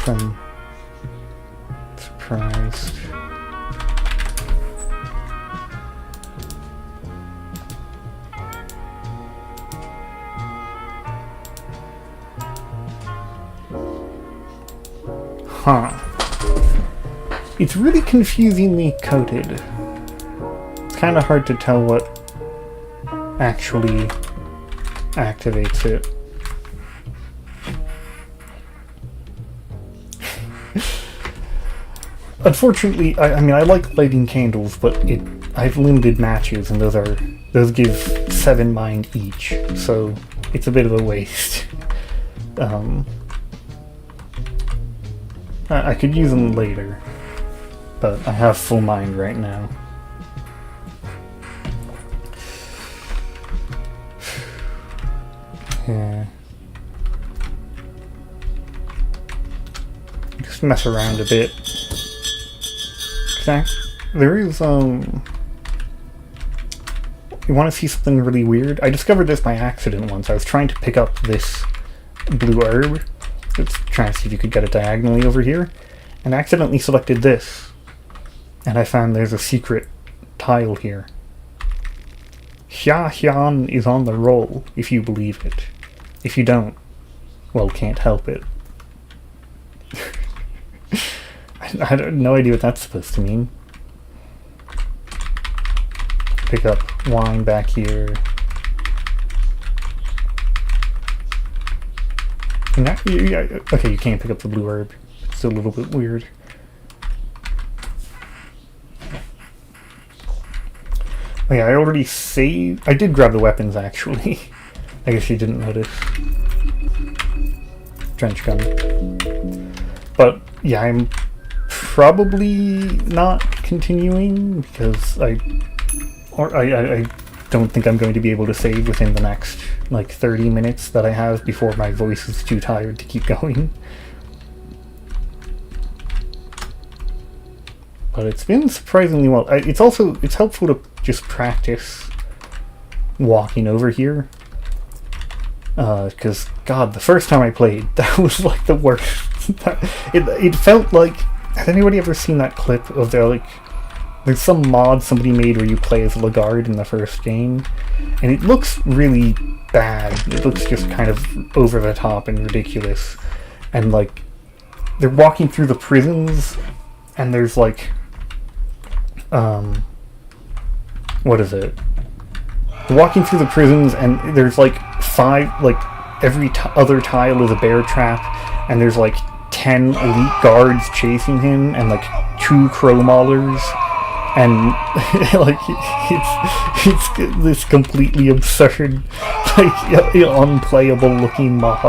I'm surprised. Huh. It's really confusingly coded. It's kind of hard to tell what actually activates it. Unfortunately, I mean, I like lighting candles, but I have limited matches, and those give 7 mind each, so it's a bit of a waste. I could use them later, but I have full mind right now. Yeah. Just mess around a bit. There is, you want to see something really weird? I discovered this by accident once. I was trying to pick up this blue herb. Let's try and see if you could get it diagonally over here. And accidentally selected this. And I found there's a secret tile here. Xia Xian is on the roll, if you believe it. If you don't, well, can't help it. I have no idea what that's supposed to mean. Pick up wine back here. And that, okay, you can't pick up the blue herb. It's a little bit weird. Oh yeah, I already saved... I did grab the weapons, actually. I guess you didn't notice. Trench gun. But, yeah, I'm probably not continuing, because I don't think I'm going to be able to save within the next, like, 30 minutes that I have before my voice is too tired to keep going. But it's been surprisingly well. It's helpful to just practice walking over here. Because, God, the first time I played, that was, like, the worst. It felt like... Has anybody ever seen that clip of there's some mod somebody made where you play as Lagarde in the first game, and it looks really bad. It looks just kind of over the top and ridiculous. And, like, they're walking through the prisons, and there's, like... what is it? They're walking through the prisons, and there's, like, 5... Like, every other tile is a bear trap, and there's, like, 10 elite guards chasing him, and like 2 crow maulers, and like it's this completely absurd, like unplayable looking mod,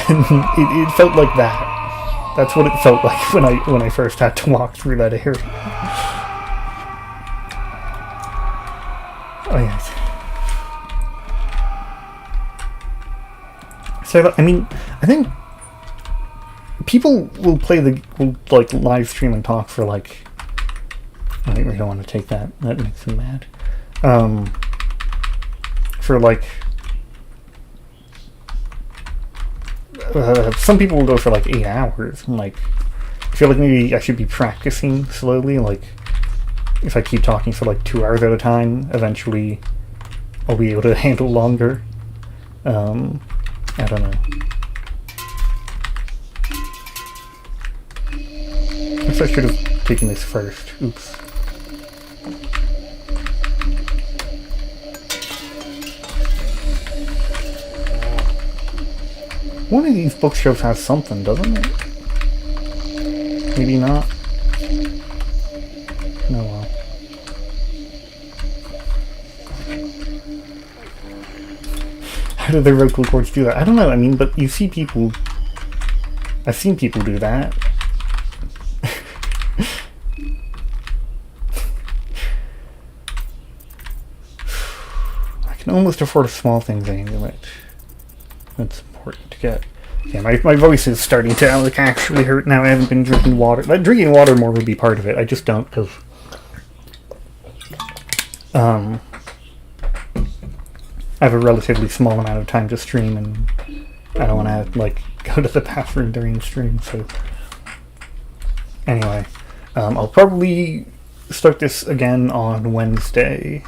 and it felt like that. That's what it felt like when I first had to walk through that area. Oh yeah. So I mean, I think people will like live stream and talk for like... I really don't want to take that. That makes me mad. For like... some people will go for like 8 hours. I'm like... I feel like maybe I should be practicing slowly, like... if I keep talking for like 2 hours at a time, eventually I'll be able to handle longer. I don't know. Guess I should have taken this first. Oops. One of these bookshelves has something, doesn't it? Maybe not. No, well. How do the vocal cords do that? I don't know, I mean, but you see people... I've seen people do that. I can almost afford a small things amulet. That's important to get. Yeah, my voice is starting to like actually hurt now. I haven't been drinking water. Drinking water more would be part of it. I just don't, because I have a relatively small amount of time to stream, and I don't want to like go to the bathroom during the stream. So anyway, I'll probably start this again on Wednesday.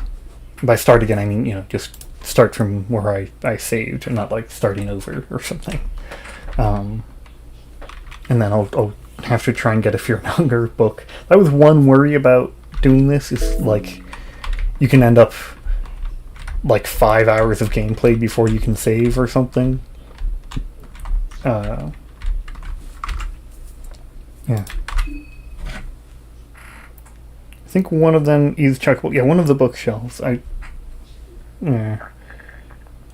By start again, I mean, you know, just start from where I saved, and not like starting over or something. And then I'll have to try and get a Fear and Hunger book. That was one worry about doing this, is like you can end up like 5 hours of gameplay before you can save or something. Yeah. I think one of them is checkable. Yeah, one of the bookshelves. Yeah.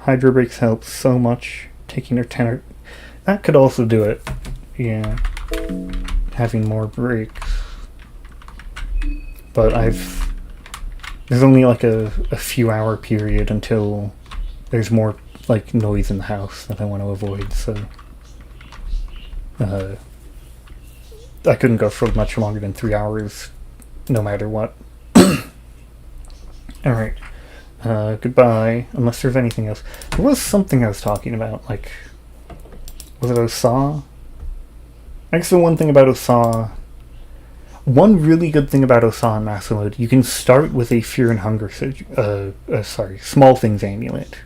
Hydro Breaks helps so much. Taking their tenor. That could also do it. Yeah. Having more breaks. But there's only like a few hour period until there's more like noise in the house that I want to avoid, so I couldn't go for much longer than 3 hours no matter what. Alright. Goodbye. Unless there's anything else. There was something I was talking about, like... Was it Osa? I guess the one thing about Osa... One really good thing about Osa and Maso mode, you can start with a Fear and Hunger... Small Things amulet.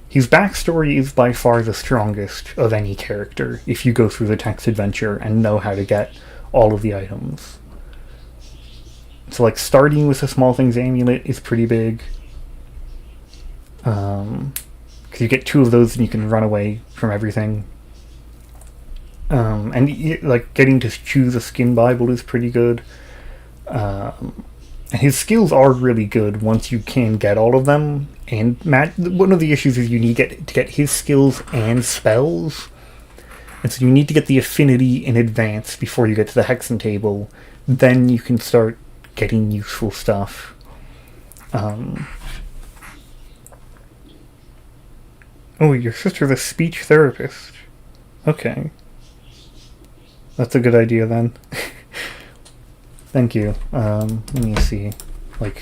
His backstory is by far the strongest of any character, if you go through the text adventure and know how to get all of the items. So, like, starting with a Small Things amulet is pretty big. Because you get 2 of those and you can run away from everything. And, like, getting to choose a skin Bible is pretty good. And his skills are really good once you can get all of them. And one of the issues is you need to get his skills and spells. And so you need to get the affinity in advance before you get to the Hexen table. Then you can start getting useful stuff. Oh, your sister's a speech therapist. Okay. That's a good idea then. Thank you. Let me see. Like...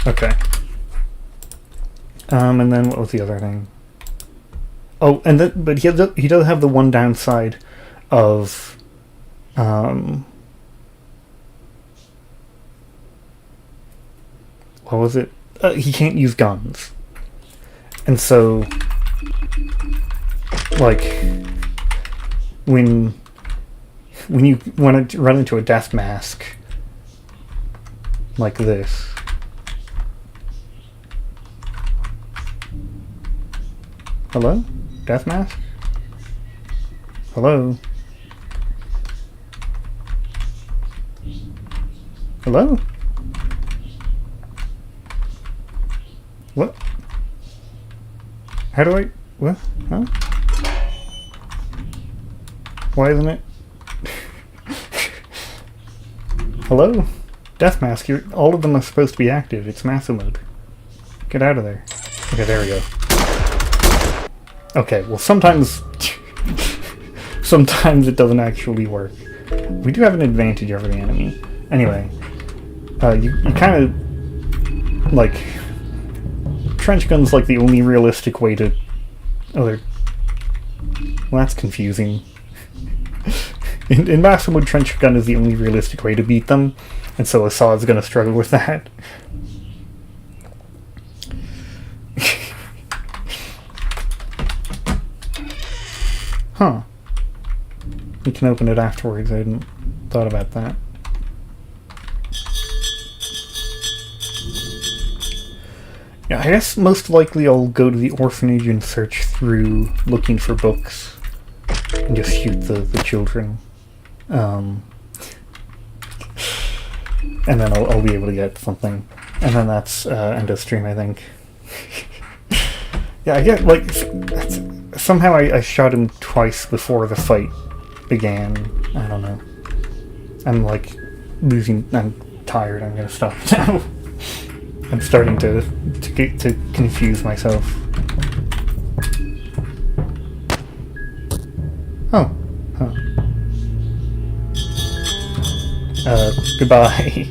Okay. And then what was the other thing? Oh, and but he does have the one downside of... What was it? He can't use guns. And so... Like... When you want to run into a death mask like this, hello? Death mask? Hello? Hello? What? How do I... What? Huh? Why isn't it? Hello? Death Mask, all of them are supposed to be active. It's Maso mode. Get out of there. Okay, there we go. Okay, well sometimes... sometimes it doesn't actually work. We do have an advantage over the enemy. Anyway. You kind of... Like... Trench gun's like the only realistic way to... Oh, they're... Well, that's confusing. In Maso mode, trench gun is the only realistic way to beat them, and so Assad's gonna struggle with that. Huh. You can open it afterwards, I hadn't thought about that. Yeah, I guess most likely I'll go to the orphanage and search through looking for books and just shoot the children. And then I'll be able to get something. And then that's end of stream, I think. Yeah, I get, like, somehow I shot him twice before the fight began. I don't know. I'm, like, I'm tired, I'm gonna stop now. I'm starting to confuse myself. Oh. Huh. Goodbye.